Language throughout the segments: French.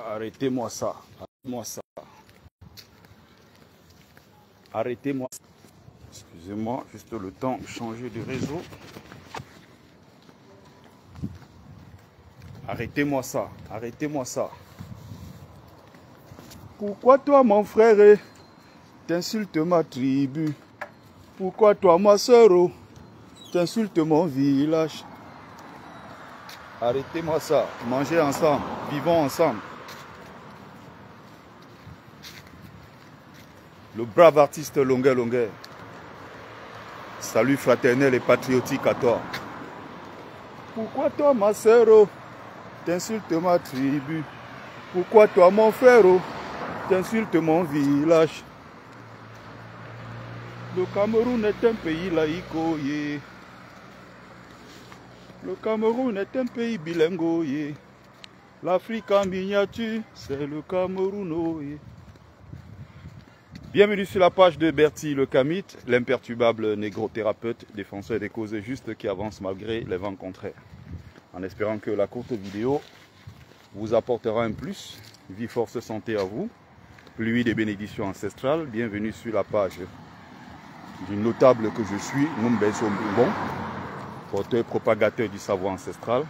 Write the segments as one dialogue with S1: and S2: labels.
S1: Arrêtez-moi ça. Arrêtez-moi ça. Arrêtez-moi ça. Excusez-moi, juste le temps de changer de réseau. Arrêtez-moi ça. Arrêtez-moi ça. Pourquoi toi, mon frère, t'insultes ma tribu? Pourquoi toi, ma soeur, t'insultes mon village? Arrêtez-moi ça. Mangez ensemble. Vivons ensemble. Le brave artiste Longuet Longuet. Salut fraternel et patriotique à toi. Pourquoi toi, ma soeur, t'insultes ma tribu? Pourquoi toi, mon frère, t'insultes mon village? Le Cameroun est un pays laïque. Le Cameroun est un pays bilingue. L'Afrique en miniature, c'est le Cameroun. Bienvenue sur la page de Bertie le Kamite, l'imperturbable négro-thérapeute, défenseur des causes justes qui avance malgré les vents contraires. En espérant que la courte vidéo vous apportera un plus. Vie, force, santé à vous. Pluie des bénédictions ancestrales. Bienvenue sur la page du notable que je suis, Numbeso Mboumbon, porteur propagateur du savoir ancestral,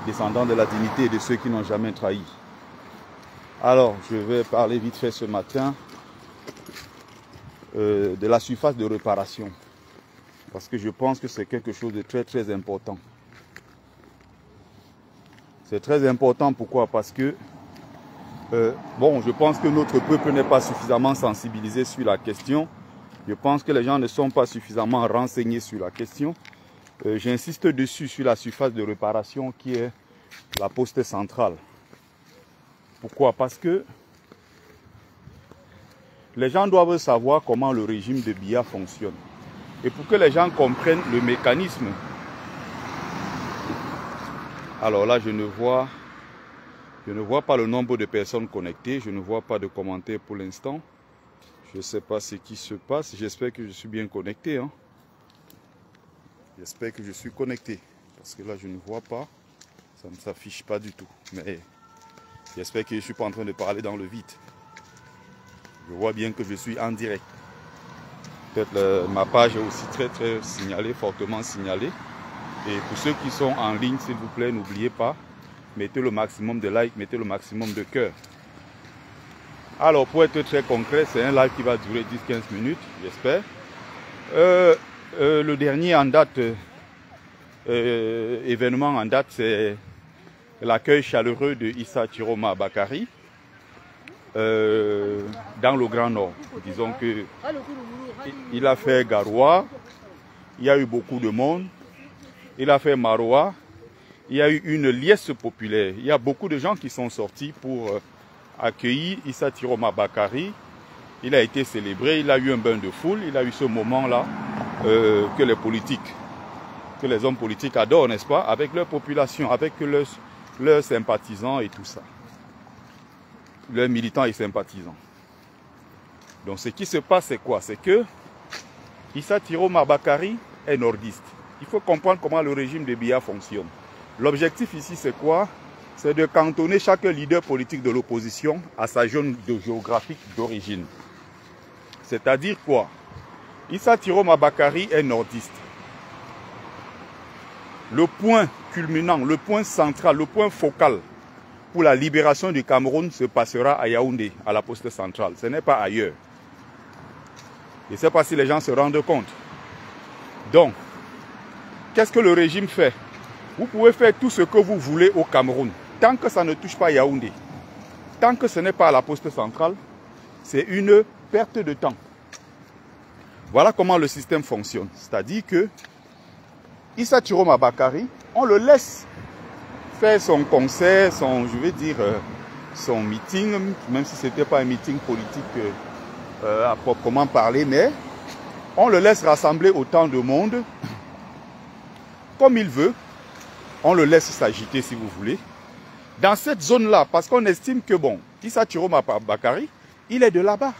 S1: descendant de la dignité et de ceux qui n'ont jamais trahi. Alors, je vais parler vite fait ce matin de la surface de réparation, parce que je pense que c'est quelque chose de très très important. C'est très important, pourquoi? Parce que, je pense que notre peuple n'est pas suffisamment sensibilisé sur la question. Je pense que les gens ne sont pas suffisamment renseignés sur la question. J'insiste dessus sur la surface de réparation qui est la poste centrale. Pourquoi? Parce que les gens doivent savoir comment le régime de Biya fonctionne. Et pour que les gens comprennent le mécanisme. Alors là, je ne vois pas le nombre de personnes connectées. Je ne vois pas de commentaires pour l'instant. Je ne sais pas ce qui se passe. J'espère que je suis bien connecté. Hein. J'espère que je suis connecté. Parce que là, je ne vois pas. Ça ne s'affiche pas du tout. Mais j'espère que je ne suis pas en train de parler dans le vide. Je vois bien que je suis en direct. Peut-être ma page est aussi très très signalée, fortement signalée. Et pour ceux qui sont en ligne, s'il vous plaît, n'oubliez pas, mettez le maximum de likes, mettez le maximum de cœur. Alors, pour être très concret, c'est un live qui va durer 10-15 minutes, j'espère. Le dernier en date, événement en date, c'est l'accueil chaleureux de Issa Chiroma Bakary dans le Grand Nord. Disons que il a fait Garoua, il y a eu beaucoup de monde, il a fait Maroua, il y a eu une liesse populaire. Il y a beaucoup de gens qui sont sortis pour accueillir Issa Chiroma Bakary. Il a été célébré, il a eu un bain de foule, il a eu ce moment-là que les hommes politiques adorent, n'est-ce pas, avec leur population, avec leurs sympathisants et tout ça. Leurs militants et sympathisants. Donc ce qui se passe, c'est quoi? C'est que Issa Chiroma Bakary est nordiste. Il faut comprendre comment le régime de Biya fonctionne. L'objectif ici, c'est quoi? C'est de cantonner chaque leader politique de l'opposition à sa zone géographique d'origine. C'est-à-dire quoi? Issa Chiroma Bakary est nordiste. Le point culminant, le point central, le point focal pour la libération du Cameroun se passera à Yaoundé, à la poste centrale. Ce n'est pas ailleurs. Je ne sais pas si les gens se rendent compte. Donc, qu'est-ce que le régime fait? Vous pouvez faire tout ce que vous voulez au Cameroun. Tant que ça ne touche pas Yaoundé, tant que ce n'est pas à la poste centrale, c'est une perte de temps. Voilà comment le système fonctionne. C'est-à-dire que Issa Chiroma Bakary, on le laisse faire son concert, son meeting, même si ce n'était pas un meeting politique à proprement parler, mais on le laisse rassembler autant de monde comme il veut. On le laisse s'agiter si vous voulez. Dans cette zone-là, parce qu'on estime que bon, Issa Chiroma Bakary, il est de là-bas.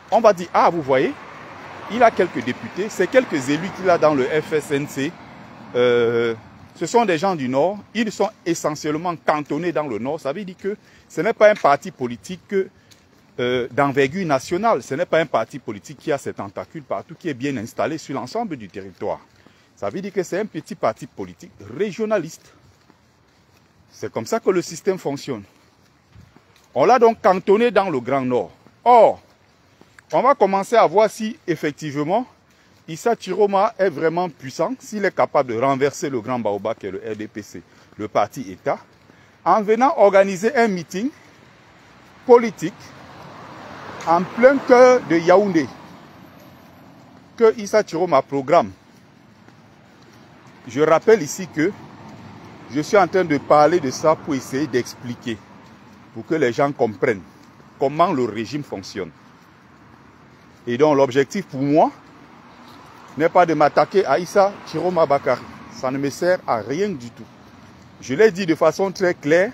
S1: On va dire, ah vous voyez, il a quelques députés, c'est quelques élus qu'il a dans le FSNC Ce sont des gens du Nord, ils sont essentiellement cantonnés dans le Nord. Ça veut dire que ce n'est pas un parti politique d'envergure nationale, ce n'est pas un parti politique qui a ses tentacules partout, qui est bien installé sur l'ensemble du territoire. Ça veut dire que c'est un petit parti politique régionaliste. C'est comme ça que le système fonctionne. On l'a donc cantonné dans le Grand Nord. Or, on va commencer à voir si effectivement Issa Chiroma est vraiment puissant, s'il est capable de renverser le grand baobab qui est le RDPC, le parti État, en venant organiser un meeting politique en plein cœur de Yaoundé, que Issa Chiroma programme. Je rappelle ici que je suis en train de parler de ça pour essayer d'expliquer, pour que les gens comprennent comment le régime fonctionne. Et donc l'objectif pour moi n'est pas de m'attaquer à Issa Chiroma Bakary. Ça ne me sert à rien du tout. Je l'ai dit de façon très claire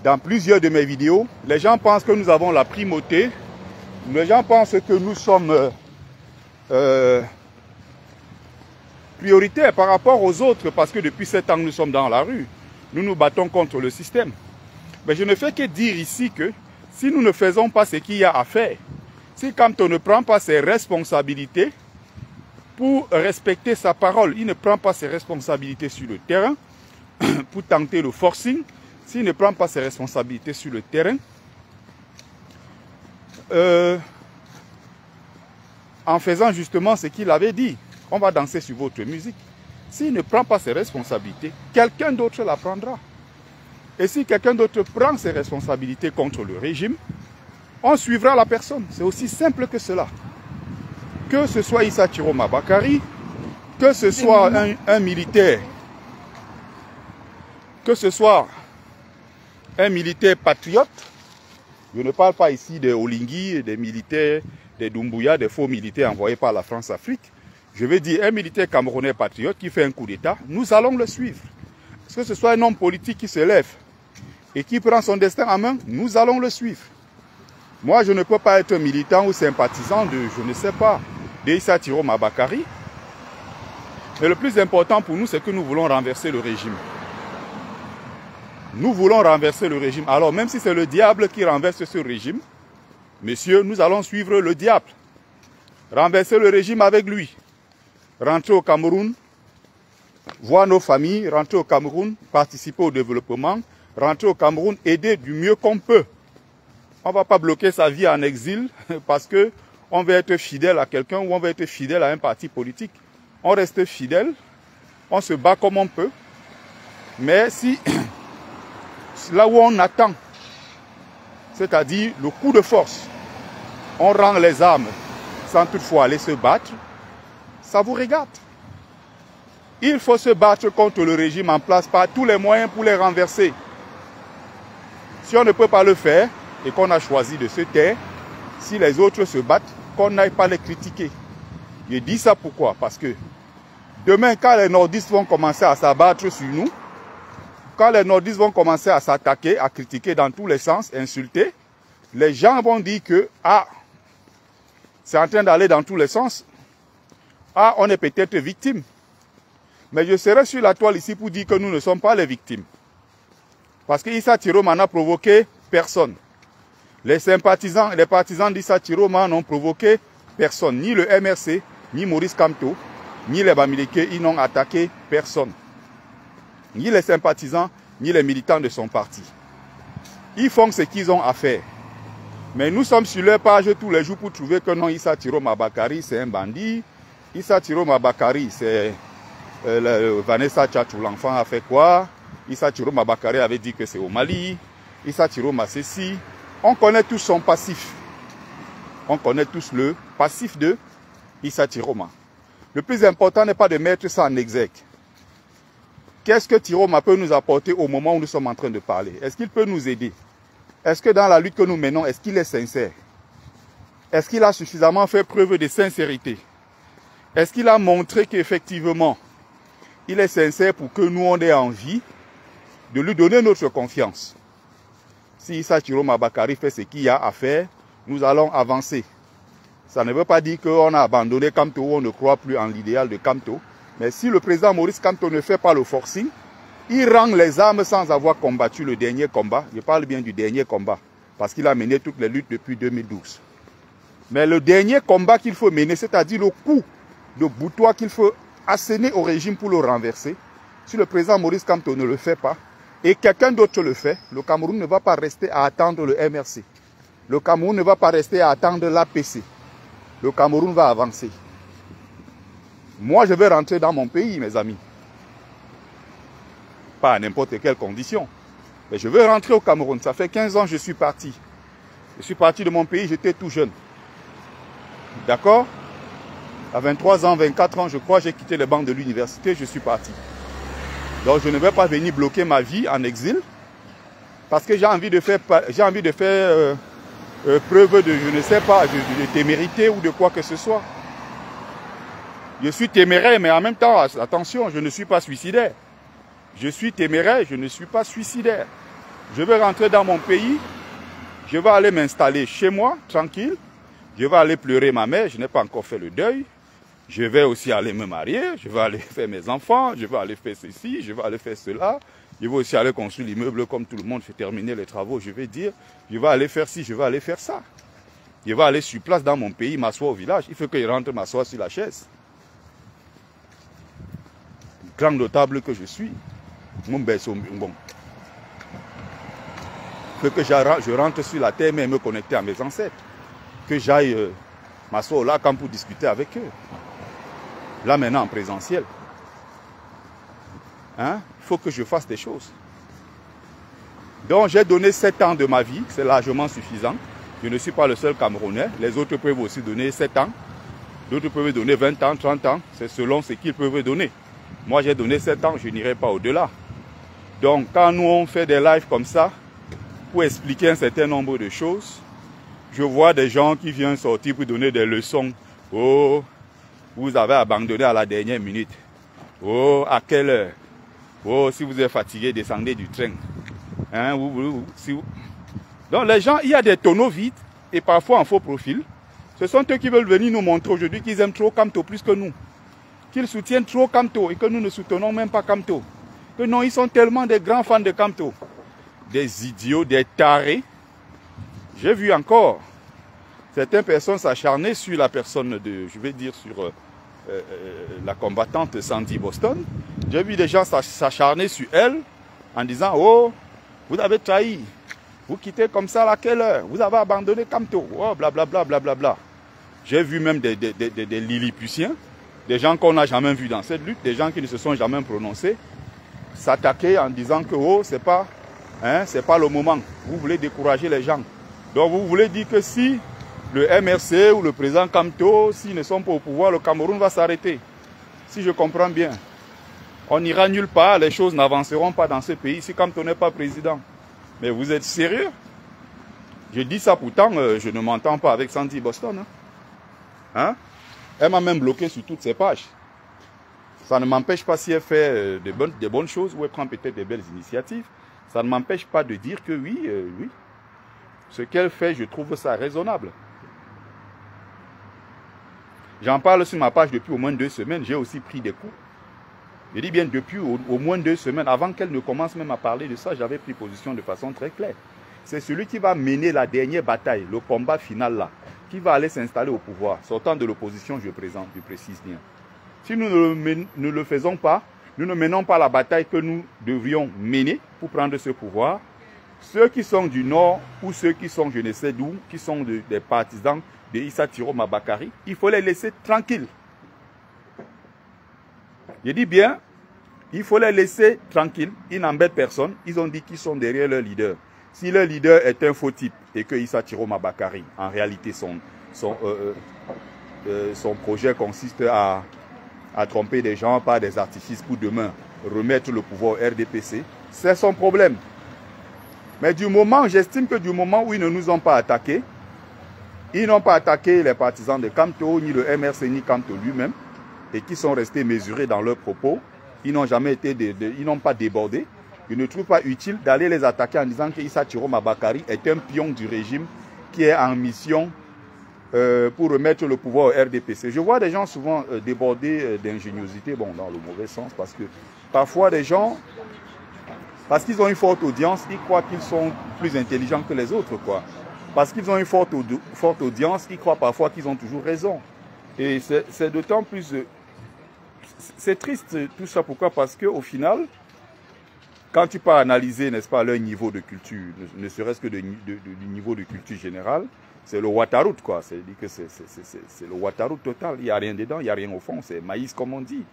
S1: dans plusieurs de mes vidéos. Les gens pensent que nous avons la primauté. Les gens pensent que nous sommes prioritaires par rapport aux autres parce que depuis 7 ans nous sommes dans la rue. Nous nous battons contre le système. Mais je ne fais que dire ici que si nous ne faisons pas ce qu'il y a à faire, si quand on ne prend pas ses responsabilités pour respecter sa parole, il ne prend pas ses responsabilités sur le terrain pour tenter le forcing, s'il ne prend pas ses responsabilités sur le terrain, en faisant justement ce qu'il avait dit, on va danser sur votre musique. S'il ne prend pas ses responsabilités, quelqu'un d'autre la prendra. Et si quelqu'un d'autre prend ses responsabilités contre le régime, on suivra la personne. C'est aussi simple que cela. Que ce soit Issa Chiroma Bakary, que ce soit un militaire, que ce soit un militaire patriote, je ne parle pas ici des Olingui, des militaires, des Doumbouya, des faux militaires envoyés par la France-Afrique. Je veux dire un militaire camerounais patriote qui fait un coup d'État, nous allons le suivre. Que ce soit un homme politique qui se lève et qui prend son destin en main, nous allons le suivre. Moi, je ne peux pas être militant ou sympathisant de, je ne sais pas, d'Issa Chiroma Bakary. Mais le plus important pour nous, c'est que nous voulons renverser le régime. Nous voulons renverser le régime. Alors, même si c'est le diable qui renverse ce régime, messieurs, nous allons suivre le diable. Renverser le régime avec lui. Rentrer au Cameroun, voir nos familles, rentrer au Cameroun, participer au développement, rentrer au Cameroun, aider du mieux qu'on peut. On ne va pas bloquer sa vie en exil parce qu'on veut être fidèle à quelqu'un ou on veut être fidèle à un parti politique. On reste fidèle, on se bat comme on peut. Mais si, là où on attend, c'est-à-dire le coup de force, on rend les armes sans toutefois aller se battre, ça vous regarde. Il faut se battre contre le régime en place par tous les moyens pour les renverser. Si on ne peut pas le faire et qu'on a choisi de se taire, si les autres se battent, qu'on n'aille pas les critiquer. Je dis ça pourquoi? Parce que demain, quand les nordistes vont commencer à s'abattre sur nous, quand les nordistes vont commencer à s'attaquer, à critiquer dans tous les sens, insulter, les gens vont dire que, ah, c'est en train d'aller dans tous les sens. Ah, on est peut-être victime. Mais je serai sur la toile ici pour dire que nous ne sommes pas les victimes. Parce que Issa Chiroma n'a provoqué personne. Les sympathisants et les partisans d'Issa Chiroma n'ont provoqué personne. Ni le MRC, ni Maurice Kamto, ni les Bamileke, ils n'ont attaqué personne. Ni les sympathisants, ni les militants de son parti. Ils font ce qu'ils ont à faire. Mais nous sommes sur leur page tous les jours pour trouver que non, Issa Chiroma Bakary, c'est un bandit. Issa Chiroma Bakary, c'est Vanessa Tchatchou, l'enfant a fait quoi? Issa Chiroma Bakary avait dit que c'est au Mali. Issa Chiroma, c'est si. On connaît tous son passif. On connaît tous le passif de Issa Chiroma. Le plus important n'est pas de mettre ça en exergue. Qu'est-ce que Chiroma peut nous apporter au moment où nous sommes en train de parler? Est-ce qu'il peut nous aider? Est-ce que dans la lutte que nous menons, est-ce qu'il est sincère? Est-ce qu'il a suffisamment fait preuve de sincérité? Est-ce qu'il a montré qu'effectivement, il est sincère pour que nous, on ait envie de lui donner notre confiance? Si Issa Chiroma Bakary fait ce qu'il y a à faire, nous allons avancer. Ça ne veut pas dire qu'on a abandonné Kamto ou on ne croit plus en l'idéal de Kamto. Mais si le président Maurice Kamto ne fait pas le forcing, il rend les armes sans avoir combattu le dernier combat. Je parle bien du dernier combat, parce qu'il a mené toutes les luttes depuis 2012. Mais le dernier combat qu'il faut mener, c'est-à-dire le coup de boutoir qu'il faut asséner au régime pour le renverser, si le président Maurice Kamto ne le fait pas, et quelqu'un d'autre le fait, le Cameroun ne va pas rester à attendre le MRC. Le Cameroun ne va pas rester à attendre l'APC. Le Cameroun va avancer. Moi, je vais rentrer dans mon pays, mes amis. Pas à n'importe quelle condition. Mais je veux rentrer au Cameroun. Ça fait 15 ans que je suis parti. Je suis parti de mon pays, j'étais tout jeune. D'accord? À 23 ans, 24 ans, je crois, j'ai quitté les bancs de l'université, je suis parti. Donc je ne vais pas venir bloquer ma vie en exil. Parce que j'ai envie de faire, preuve de, je ne sais pas, de témérité ou de quoi que ce soit. Je suis téméraire, mais en même temps, attention, je ne suis pas suicidaire. Je suis téméraire, je ne suis pas suicidaire. Je vais rentrer dans mon pays, je vais aller m'installer chez moi, tranquille. Je vais aller pleurer ma mère, je n'ai pas encore fait le deuil. Je vais aussi aller me marier, je vais aller faire mes enfants, je vais aller faire ceci, je vais aller faire cela. Je vais aussi aller construire l'immeuble comme tout le monde, je vais terminer les travaux, je vais dire, je vais aller faire ci, je vais aller faire ça. Je vais aller sur place dans mon pays, m'asseoir au village. Il faut que je rentre m'asseoir sur la chaise. Grand notable que je suis. Mon bon. Il faut que je rentre sur la terre et me connecter à mes ancêtres. Que j'aille m'asseoir là quand pour discuter avec eux. Là maintenant en présentiel. Hein? Il faut que je fasse des choses. Donc j'ai donné 7 ans de ma vie, c'est largement suffisant. Je ne suis pas le seul Camerounais. Les autres peuvent aussi donner 7 ans. D'autres peuvent donner 20 ans, 30 ans. C'est selon ce qu'ils peuvent donner. Moi j'ai donné 7 ans, je n'irai pas au-delà. Donc quand nous on fait des lives comme ça, pour expliquer un certain nombre de choses, je vois des gens qui viennent sortir pour donner des leçons. Oh, vous avez abandonné à la dernière minute. Oh, à quelle heure? Oh, si vous êtes fatigué, descendez du train. Hein, Donc les gens, il y a des tonneaux vides et parfois en faux profil. Ce sont eux qui veulent venir nous montrer aujourd'hui qu'ils aiment trop Kamto plus que nous. Qu'ils soutiennent trop Kamto et que nous ne soutenons même pas Kamto. Que non, ils sont tellement des grands fans de Kamto. Des idiots, des tarés. J'ai vu encore certaines personnes s'acharner sur la personne de, je vais dire sur la combattante Sandy Boston. J'ai vu des gens s'acharner sur elle en disant, oh, vous avez trahi, vous quittez comme ça à quelle heure, vous avez abandonné Kamto, oh, blablabla, blablabla. J'ai vu même des Lilliputiens, des gens qu'on n'a jamais vus dans cette lutte, des gens qui ne se sont jamais prononcés, s'attaquer en disant que, oh, c'est pas le moment, vous voulez décourager les gens. Donc vous voulez dire que si le MRC ou le président Kamto, s'ils ne sont pas au pouvoir, le Cameroun va s'arrêter. Si je comprends bien. On n'ira nulle part, les choses n'avanceront pas dans ce pays si Kamto n'est pas président. Mais vous êtes sérieux? Je dis ça pourtant, je ne m'entends pas avec Sandy Boston. Hein? Elle m'a même bloqué sur toutes ses pages. Ça ne m'empêche pas si elle fait des bonnes choses ou elle prend peut-être des belles initiatives. Ça ne m'empêche pas de dire que oui, oui. Ce qu'elle fait, je trouve ça raisonnable. J'en parle sur ma page depuis au moins 2 semaines. J'ai aussi pris des coups. Je dis bien depuis au moins 2 semaines. Avant qu'elle ne commence même à parler de ça, j'avais pris position de façon très claire. C'est celui qui va mener la dernière bataille, le combat final là, qui va aller s'installer au pouvoir. Sortant de l'opposition, je précise bien. Si nous ne le faisons pas, nous ne menons pas la bataille que nous devrions mener pour prendre ce pouvoir, ceux qui sont du Nord ou ceux qui sont je ne sais d'où, qui sont des partisans de Issa Tiroma Bakary, il faut les laisser tranquilles. Je dis bien, il faut les laisser tranquilles, ils n'embêtent personne, ils ont dit qu'ils sont derrière leur leader. Si leur leader est un faux type et que Issa Tiroma Bakary, en réalité son projet consiste à tromper des gens par des artifices pour demain remettre le pouvoir au RDPC, c'est son problème. Mais du moment, j'estime que du moment où ils ne nous ont pas attaqués, ils n'ont pas attaqué les partisans de Kamto, ni le MRC, ni Kamto lui-même, et qui sont restés mesurés dans leurs propos, ils n'ont jamais été, ils n'ont pas débordé. Je ne trouve pas utile d'aller les attaquer en disant que Issa Tiroma Bakary est un pion du régime qui est en mission pour remettre le pouvoir au RDPC. Je vois des gens souvent débordés d'ingéniosité, bon, dans le mauvais sens, parce que parfois des gens, parce qu'ils ont une forte audience, ils croient qu'ils sont plus intelligents que les autres, quoi. Parce qu'ils ont une forte audience, ils croient parfois qu'ils ont toujours raison. Et c'est d'autant plus... c'est triste tout ça, pourquoi? Parce qu'au final, quand tu peux analyser, n'est-ce pas, leur niveau de culture, ne serait-ce que du niveau de culture générale, c'est le Ouattaraout, quoi. C'est-à-dire que c'est le Ouattaraout total. Il n'y a rien dedans, il n'y a rien au fond. C'est maïs, comme on dit.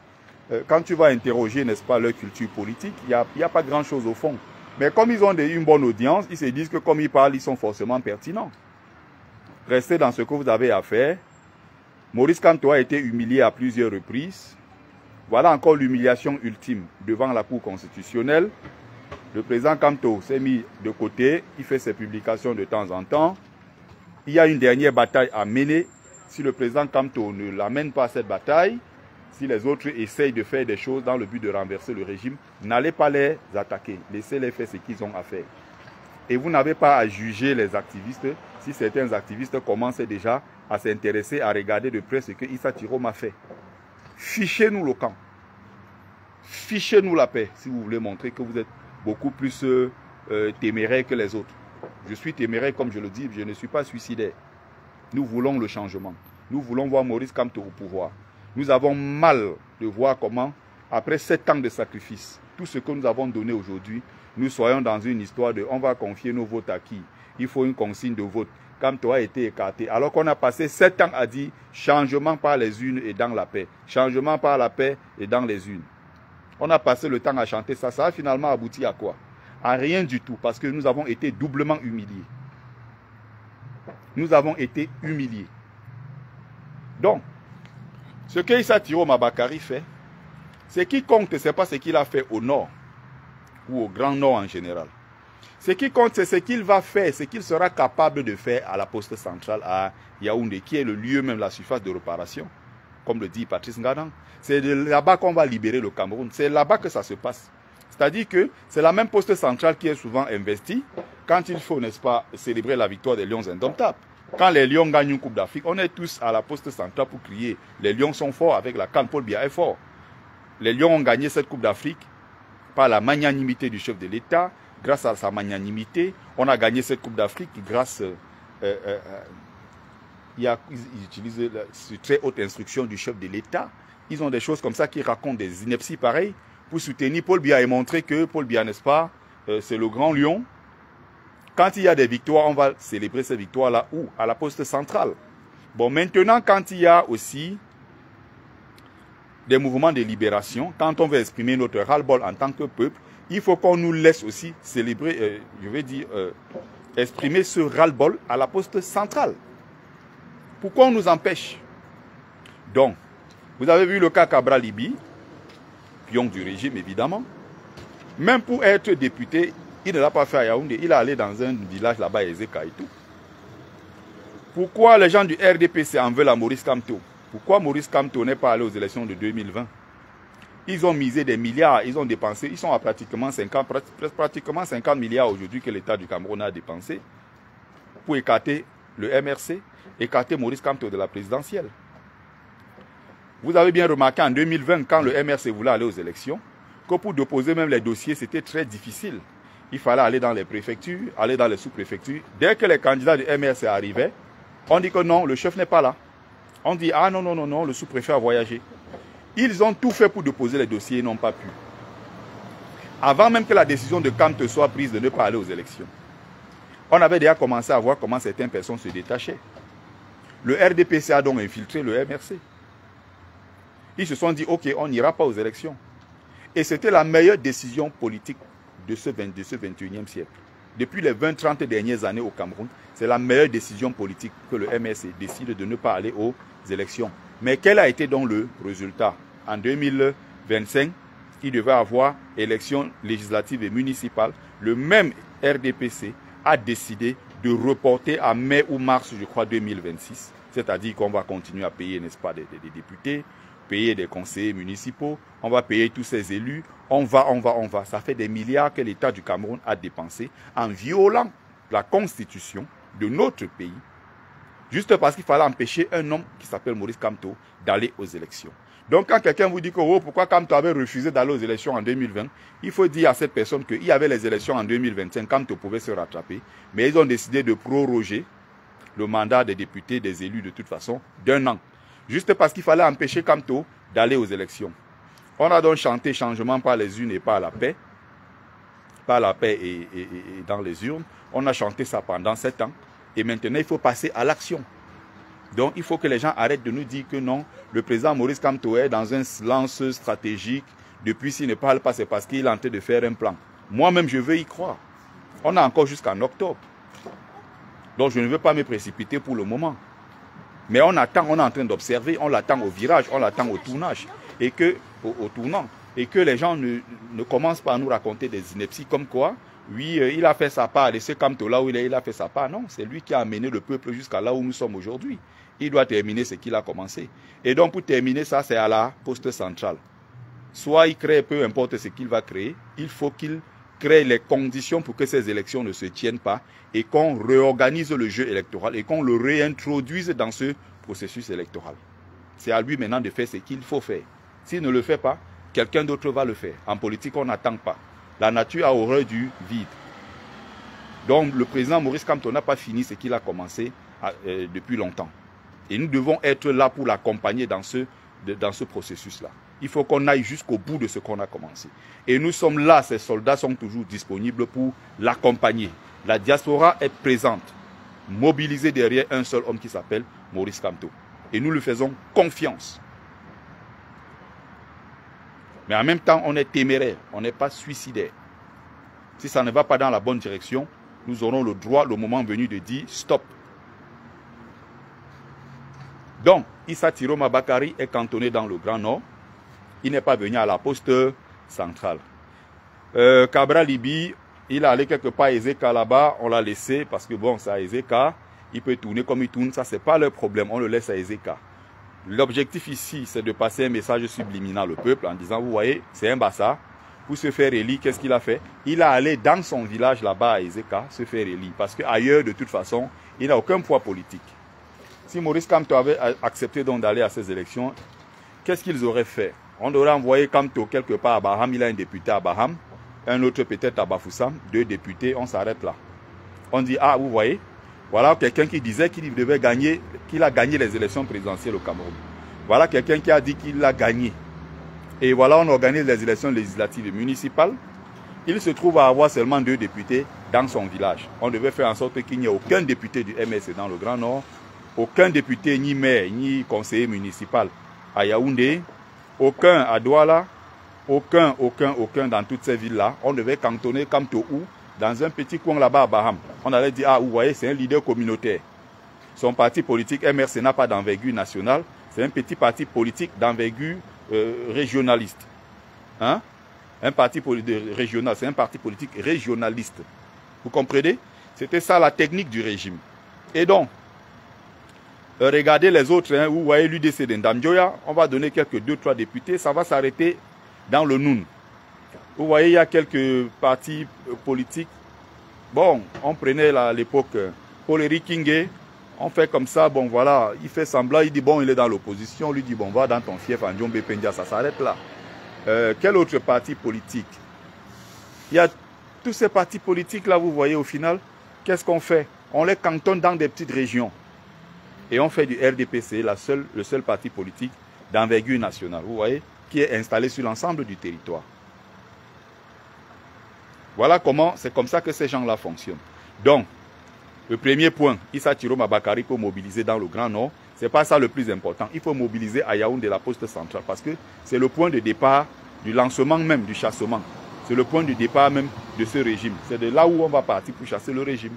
S1: Quand tu vas interroger, n'est-ce pas, leur culture politique, il n'y a pas grand-chose au fond. Mais comme ils ont une bonne audience, ils se disent que comme ils parlent, ils sont forcément pertinents. Restez dans ce que vous avez à faire. Maurice Kamto a été humilié à plusieurs reprises. Voilà encore l'humiliation ultime devant la Cour constitutionnelle. Le président Kamto s'est mis de côté, il fait ses publications de temps en temps. Il y a une dernière bataille à mener. Si le président Kamto ne l'amène pas à cette bataille, si les autres essayent de faire des choses dans le but de renverser le régime, n'allez pas les attaquer. Laissez-les faire ce qu'ils ont à faire. Et vous n'avez pas à juger les activistes si certains activistes commencent déjà à s'intéresser, à regarder de près ce que Issa Tiroma a fait. Fichez-nous le camp. Fichez-nous la paix si vous voulez montrer que vous êtes beaucoup plus téméraire que les autres. Je suis téméraire, comme je le dis, je ne suis pas suicidaire. Nous voulons le changement. Nous voulons voir Maurice Kamto au pouvoir. Nous avons mal de voir comment, après 7 ans de sacrifice, tout ce que nous avons donné aujourd'hui, nous soyons dans une histoire de on va confier nos votes à qui? Il faut une consigne de vote. Kamto a été écarté. Alors qu'on a passé 7 ans à dire changement par les unes et dans la paix. Changement par la paix et dans les unes. On a passé le temps à chanter ça. Ça a finalement abouti à quoi? À rien du tout, parce que nous avons été doublement humiliés. Nous avons été humiliés. Donc, ce que Issa Tiroma Bakary fait, ce qui compte, ce n'est pas ce qu'il a fait au nord, ou au Grand Nord en général. Ce qui compte, c'est ce qu'il va faire, ce qu'il sera capable de faire à la poste centrale à Yaoundé, qui est le lieu même, la surface de réparation, comme le dit Patrice Ngadan. C'est de là-bas qu'on va libérer le Cameroun. C'est là-bas que ça se passe. C'est-à-dire que c'est la même poste centrale qui est souvent investie quand il faut, n'est-ce pas, célébrer la victoire des Lions indomptables. Quand les Lions gagnent une Coupe d'Afrique, on est tous à la poste centrale pour crier. Les Lions sont forts avec la CAN, Paul Biya est fort. Les Lions ont gagné cette Coupe d'Afrique par la magnanimité du chef de l'État. Grâce à sa magnanimité, on a gagné cette Coupe d'Afrique grâce... ils utilisent cette très haute instruction du chef de l'État. Ils ont des choses comme ça qui racontent des inepties pareilles pour soutenir Paul Biya et montrer que Paul Biya, n'est-ce pas, c'est le grand lion. Quand il y a des victoires, on va célébrer ces victoires-là où? À la poste centrale. Bon, maintenant, quand il y a aussi des mouvements de libération, quand on veut exprimer notre ras-le-bol en tant que peuple, il faut qu'on nous laisse aussi célébrer, exprimer ce ras-le-bol à la poste centrale. Pourquoi on nous empêche? Donc, vous avez vu le cas Cabral Libi, pion du régime évidemment. Même pour être député, il ne l'a pas fait à Yaoundé, il est allé dans un village là-bas à Ezeka et tout. Pourquoi les gens du RDPC en veulent à Maurice Kamto? Pourquoi Maurice Kamto n'est pas allé aux élections de 2020? Ils ont misé des milliards, ils ont dépensé, ils sont à pratiquement 50 milliards aujourd'hui que l'État du Cameroun a dépensé pour écarter le MRC, écarter Maurice Kamto de la présidentielle. Vous avez bien remarqué en 2020, quand le MRC voulait aller aux élections, que pour déposer même les dossiers, c'était très difficile. Il fallait aller dans les préfectures, aller dans les sous-préfectures. Dès que les candidats du MRC arrivaient, on dit que non, le chef n'est pas là. On dit, ah non, non, non, non, le sous-préfet a voyagé. Ils ont tout fait pour déposer les dossiers et n'ont pas pu. Avant même que la décision de Kamto soit prise de ne pas aller aux élections, on avait déjà commencé à voir comment certaines personnes se détachaient. Le RDPC a donc infiltré le MRC. Ils se sont dit, ok, on n'ira pas aux élections. Et c'était la meilleure décision politique de ce 21e siècle. Depuis les 20-30 dernières années au Cameroun, c'est la meilleure décision politique que le MRC décide de ne pas aller aux élections. Mais quel a été donc le résultat? En 2025, il devait avoir élections législatives et municipales. Le même RDPC a décidé de reporter à mai ou mars, je crois, 2026. C'est-à-dire qu'on va continuer à payer, n'est-ce pas, des députés, payer des conseillers municipaux, on va payer tous ces élus, on va. Ça fait des milliards que l'État du Cameroun a dépensé en violant la constitution de notre pays Juste parce qu'il fallait empêcher un homme qui s'appelle Maurice Kamto d'aller aux élections. Donc quand quelqu'un vous dit que oh, pourquoi Kamto avait refusé d'aller aux élections en 2020, il faut dire à cette personne qu'il y avait les élections en 2025, Kamto pouvait se rattraper, mais ils ont décidé de proroger le mandat des députés, des élus de toute façon, d'1 an. Juste parce qu'il fallait empêcher Kamto d'aller aux élections. On a donc chanté changement par les urnes et par la paix. Par la paix et dans les urnes. On a chanté ça pendant 7 ans. Et maintenant, il faut passer à l'action. Donc, il faut que les gens arrêtent de nous dire que non, le président Maurice Kamto est dans un lance stratégique. Depuis, s'il ne parle pas, c'est parce qu'il est en train de faire un plan. Moi-même, je veux y croire. On a encore jusqu'en octobre. Donc, je ne veux pas me précipiter pour le moment. Mais on attend, on est en train d'observer, on l'attend au virage, on l'attend au tournage, et que, au tournant, et que les gens ne commencent pas à nous raconter des inepties comme quoi, oui, il a fait sa part, et ce Kamto là où il a fait sa part. Non, c'est lui qui a amené le peuple jusqu'à là où nous sommes aujourd'hui. Il doit terminer ce qu'il a commencé. Et donc, pour terminer ça, c'est à la poste centrale. Soit il crée, peu importe ce qu'il va créer, il faut qu'il crée les conditions pour que ces élections ne se tiennent pas et qu'on réorganise le jeu électoral et qu'on le réintroduise dans ce processus électoral. C'est à lui maintenant de faire ce qu'il faut faire. S'il ne le fait pas, quelqu'un d'autre va le faire. En politique, on n'attend pas. La nature a horreur du vide. Donc, le président Maurice Kamto n'a pas fini ce qu'il a commencé depuis longtemps. Et nous devons être là pour l'accompagner dans ce processus-là. Il faut qu'on aille jusqu'au bout de ce qu'on a commencé. Et nous sommes là, ces soldats sont toujours disponibles pour l'accompagner. La diaspora est présente, mobilisée derrière un seul homme qui s'appelle Maurice Kamto. Et nous lui faisons confiance. Mais en même temps, on est téméraire, on n'est pas suicidaire. Si ça ne va pas dans la bonne direction, nous aurons le droit, le moment venu, de dire stop. Donc, Issa Tiroma Bakari est cantonné dans le Grand Nord. Il n'est pas venu à la poste centrale. Cabra Libi, il est allé quelque part à Ezeka là-bas, on l'a laissé parce que bon, c'est à Ezeka, il peut tourner comme il tourne, ça c'est pas leur problème, on le laisse à Ezeka. L'objectif ici, c'est de passer un message subliminal au peuple en disant, vous voyez, c'est un bassa. Pour se faire élire, qu'est-ce qu'il a fait? Il est allé dans son village là-bas à Ezeka se faire élire parce qu'ailleurs, de toute façon, il n'a aucun poids politique. Si Maurice Kamto avait accepté donc d'aller à ces élections, qu'est-ce qu'ils auraient fait? On aurait envoyé Kamto quelque part à Baham, il a un député à Baham, un autre peut-être à Bafoussam, 2 députés, on s'arrête là. On dit, ah, vous voyez, voilà quelqu'un qui disait qu'il devait gagner, qu'il a gagné les élections présidentielles au Cameroun. Voilà quelqu'un qui a dit qu'il a gagné. Et voilà, on organise les élections législatives et municipales. Il se trouve à avoir seulement 2 députés dans son village. On devait faire en sorte qu'il n'y ait aucun député du MS dans le Grand Nord, aucun député, ni maire, ni conseiller municipal à Yaoundé, aucun à Douala, aucun dans toutes ces villes-là. On devait cantonner Kamto où? Dans un petit coin là-bas à Baham. On allait dire, ah, vous voyez, c'est un leader communautaire. Son parti politique, MRC, n'a pas d'envergure nationale. C'est un petit parti politique d'envergure régionaliste. Hein? Un parti régional, c'est un parti politique régionaliste. Vous comprenez? C'était ça la technique du régime. Et donc, regardez les autres, hein, vous voyez l'UDC d'Ndamjoya, on va donner quelques 2-3 députés, ça va s'arrêter dans le Noun. Vous voyez, il y a quelques partis politiques. Bon, on prenait à l'époque Paul Eric Kingé, on fait comme ça, bon voilà, il fait semblant, il dit bon, il est dans l'opposition, on lui dit bon, va dans ton fief, en Djombe Pendia, ça s'arrête là. Quel autre parti politique? Il y a tous ces partis politiques là, vous voyez au final, qu'est-ce qu'on fait? On les cantonne dans des petites régions. Et on fait du RDPC, le seul parti politique d'envergure nationale, vous voyez, qui est installé sur l'ensemble du territoire. Voilà comment, c'est comme ça que ces gens-là fonctionnent. Donc, le premier point, Issa Tiroma Bakari pour mobiliser dans le Grand Nord, ce n'est pas ça le plus important. Il faut mobiliser à Yaoundé la poste centrale parce que c'est le point de départ du lancement même du chassement. C'est le point de départ même de ce régime. C'est de là où on va partir pour chasser le régime.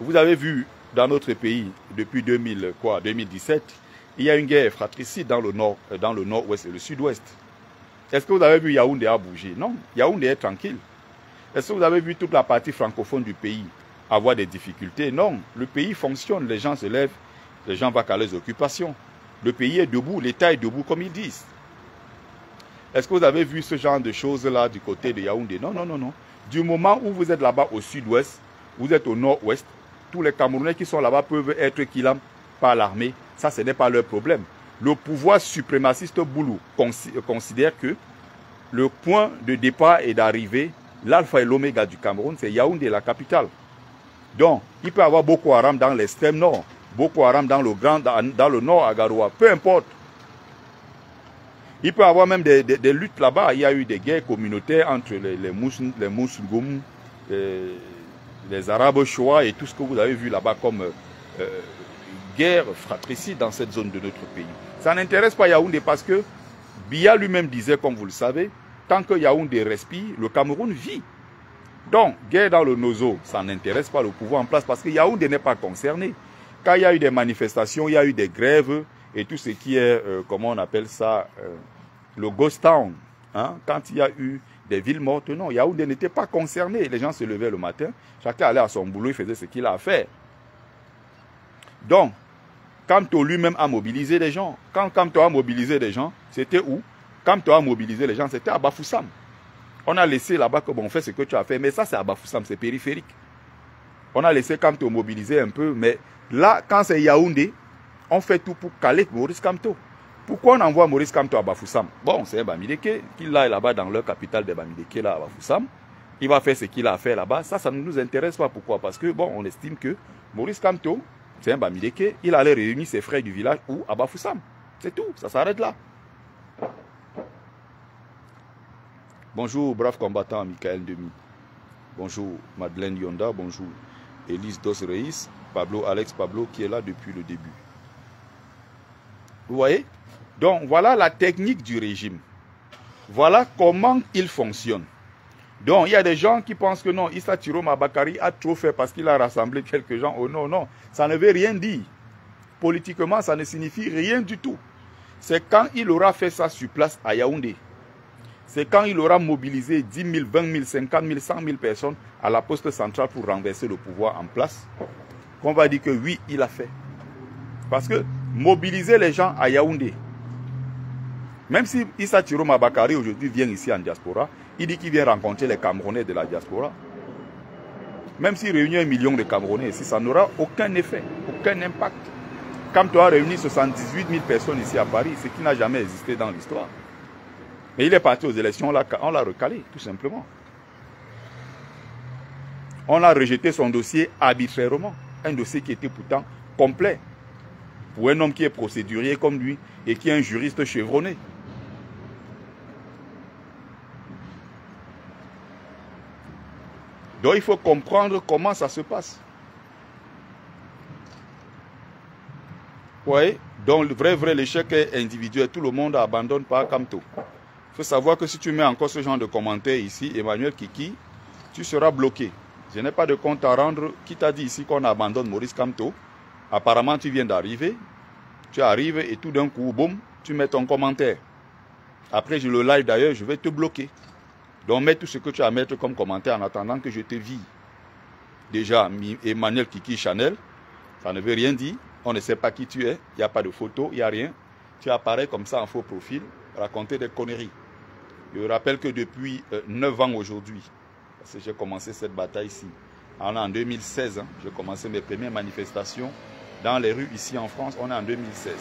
S1: Vous avez vu dans notre pays, depuis 2017, il y a une guerre fratricide dans le nord-ouest et le sud-ouest. Est-ce que vous avez vu Yaoundé a bougé? Non, Yaoundé est tranquille. Est-ce que vous avez vu toute la partie francophone du pays avoir des difficultés? Non, le pays fonctionne, les gens se lèvent, les gens vont à les occupations. Le pays est debout, l'État est debout comme ils disent. Est-ce que vous avez vu ce genre de choses-là du côté de Yaoundé? Non, non, non, non. Du moment où vous êtes là-bas au sud-ouest, vous êtes au nord-ouest, tous les Camerounais qui sont là-bas peuvent être kidnappés par l'armée. Ça, ce n'est pas leur problème. Le pouvoir suprémaciste Boulou considère que le point de départ et d'arrivée, l'alpha et l'oméga du Cameroun, c'est Yaoundé, la capitale. Donc, il peut y avoir Boko Haram dans l'extrême nord, Boko Haram dans le nord à Garoua, peu importe. Il peut y avoir même des luttes là-bas. Il y a eu des guerres communautaires entre les Moussoungoum, les Arabes Shoa et tout ce que vous avez vu là-bas comme guerre fratricide dans cette zone de notre pays. Ça n'intéresse pas Yaoundé parce que Biya lui-même disait, comme vous le savez, tant que Yaoundé respire, le Cameroun vit. Donc, guerre dans le Nozo, ça n'intéresse pas le pouvoir en place parce que Yaoundé n'est pas concerné. Quand il y a eu des manifestations, il y a eu des grèves et tout ce qui est, comment on appelle ça, le ghost town. Hein? Quand il y a eu des villes mortes, non, Yaoundé n'était pas concerné. Les gens se levaient le matin, chacun allait à son boulot, il faisait ce qu'il a à faire. Donc, Kamto lui-même a mobilisé des gens. Quand Kamto a mobilisé des gens, c'était où? Kamto a mobilisé les gens, c'était à Bafoussam. On a laissé là-bas que bon, on fait ce que tu as fait, mais ça c'est à Bafoussam, c'est périphérique. On a laissé Kamto mobiliser un peu, mais là, quand c'est Yaoundé, on fait tout pour caler Maurice Kamto. Pourquoi on envoie Maurice Kamto à Bafoussam? Bon, c'est Bamileke, qu'il aille là-bas dans leur capitale de Bamileke, là à Bafoussam. Il va faire ce qu'il a à faire là-bas. Ça ne nous intéresse pas. Pourquoi? Parce que, bon, on estime que Maurice Kamto, c'est un Bamileke, il allait réunir ses frères du village ou à Bafoussam. C'est tout, ça s'arrête là. Bonjour, brave combattant Michael Demi. Bonjour, Madeleine Yonda. Bonjour, Élise Dos Reis. Alex Pablo qui est là depuis le début. Vous voyez? Donc, voilà la technique du régime. Voilà comment il fonctionne. Donc, il y a des gens qui pensent que non, Issa Tiroma Bakari a trop fait parce qu'il a rassemblé quelques gens. Oh non, non, ça ne veut rien dire. Politiquement, ça ne signifie rien du tout. C'est quand il aura fait ça sur place à Yaoundé. C'est quand il aura mobilisé 10 000, 20 000, 50 000, 100 000 personnes à la poste centrale pour renverser le pouvoir en place, qu'on va dire que oui, il a fait. Parce que mobiliser les gens à Yaoundé, même si Issa Tiroma Bakari aujourd'hui vient ici en diaspora, il dit qu'il vient rencontrer les Camerounais de la diaspora. Même s'il réunit 1 million de Camerounais ici, ça n'aura aucun effet, aucun impact. Comme tu as réuni 78 000 personnes ici à Paris, ce qui n'a jamais existé dans l'histoire. Mais il est parti aux élections, on l'a recalé, tout simplement. On a rejeté son dossier arbitrairement. Un dossier qui était pourtant complet. Pour un homme qui est procédurier comme lui et qui est un juriste chevronné. Donc il faut comprendre comment ça se passe. Oui, donc le vrai l'échec est individuel. Tout le monde abandonne pas Kamto. Il faut savoir que si tu mets encore ce genre de commentaires ici, Emmanuel Kiki, tu seras bloqué. Je n'ai pas de compte à rendre. Qui t'a dit ici qu'on abandonne Maurice Kamto? Apparemment, tu viens d'arriver. Tu arrives et tout d'un coup, boum, tu mets ton commentaire. Après, je le live d'ailleurs, je vais te bloquer. Donc, mets tout ce que tu as à mettre comme commentaire en attendant que je te vis. Déjà, Emmanuel Kiki Chanel, ça ne veut rien dire. On ne sait pas qui tu es. Il n'y a pas de photo, il n'y a rien. Tu apparais comme ça en faux profil, raconter des conneries. Je rappelle que depuis 9 ans aujourd'hui, parce que j'ai commencé cette bataille-ci, en 2016, hein, j'ai commencé mes premières manifestations dans les rues ici en France, on est en 2016.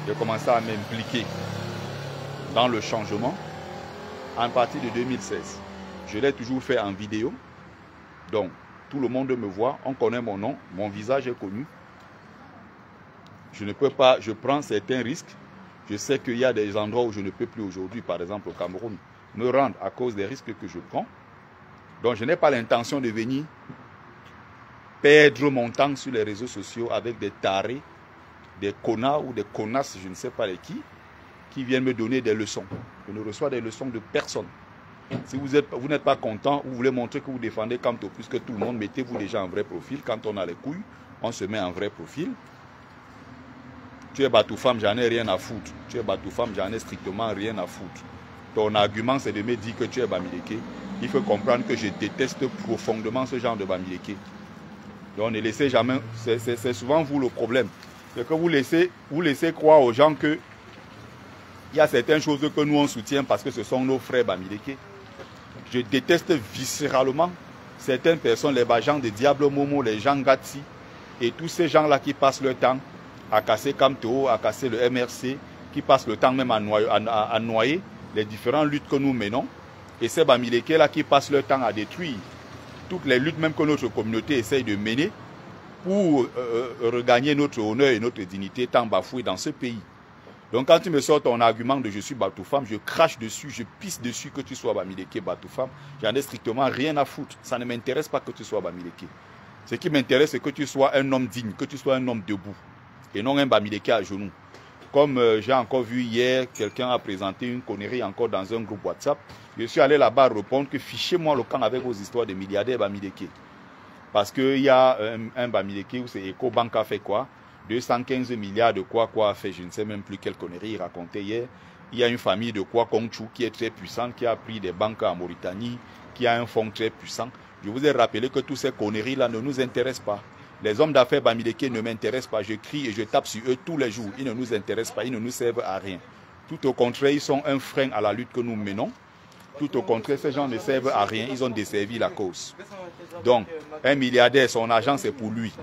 S1: J'ai commencé à m'impliquer dans le changement à partir de 2016. Je l'ai toujours fait en vidéo. Donc, tout le monde me voit, on connaît mon nom, mon visage est connu. Je ne peux pas, je prends certains risques. Je sais qu'il y a des endroits où je ne peux plus aujourd'hui, par exemple au Cameroun, me rendre à cause des risques que je prends. Donc, je n'ai pas l'intention de venir perdre mon temps sur les réseaux sociaux avec des tarés, des connards ou des connasses, je ne sais pas les qui viennent me donner des leçons. Je ne reçois des leçons de personne. Si vous n'êtes pas content, vous voulez montrer que vous défendez Kamto plus que tout le monde, mettez-vous déjà en vrai profil. Quand on a les couilles, on se met en vrai profil. Tu es Batoufam, j'en ai rien à foutre. Tu es Batoufam, j'en ai strictement rien à foutre. Ton argument, c'est de me dire que tu es Bamileke. Il faut comprendre que je déteste profondément ce genre de Bamileke. Donc ne laissez jamais, c'est souvent vous le problème. C'est que vous laissez croire aux gens que il y a certaines choses que nous on soutient parce que ce sont nos frères Bamileke. Je déteste viscéralement certaines personnes, les Bajans de Diable Momo, les gens Gatsi, et tous ces gens-là qui passent leur temps à casser Camto, à casser le MRC, qui passent le temps même à noyer les différentes luttes que nous menons. Et ces Bamileke-là qui passent leur temps à détruire toutes les luttes même que notre communauté essaye de mener pour regagner notre honneur et notre dignité tant bafouée dans ce pays. Donc quand tu me sors ton argument de je suis Batoufam, je crache dessus, je pisse dessus que tu sois Bamileke, Batoufam. J'en ai strictement rien à foutre. Ça ne m'intéresse pas que tu sois Bamileke. Ce qui m'intéresse, c'est que tu sois un homme digne, que tu sois un homme debout. Et non un Bamileke à genoux. Comme j'ai encore vu hier, quelqu'un a présenté une connerie encore dans un groupe WhatsApp. Je suis allé là-bas répondre que fichez-moi le camp avec vos histoires de milliardaires Bamileke. Parce qu'il y a un Bamileke où c'est EcoBank a fait quoi? 215 milliards de quoi a fait, je ne sais même plus quelle connerie il racontait hier. Il y a une famille de Kongchou qui est très puissante, qui a pris des banques en Mauritanie, qui a un fonds très puissant. Je vous ai rappelé que toutes ces conneries-là ne nous intéressent pas. Les hommes d'affaires Bamileke ne m'intéressent pas. Je crie et je tape sur eux tous les jours. Ils ne nous intéressent pas, ils ne nous servent à rien. Tout au contraire, ils sont un frein à la lutte que nous menons. Tout au contraire, ces gens ne servent à rien. Ils ont desservi la cause. Donc, un milliardaire, son argent, c'est pour lui.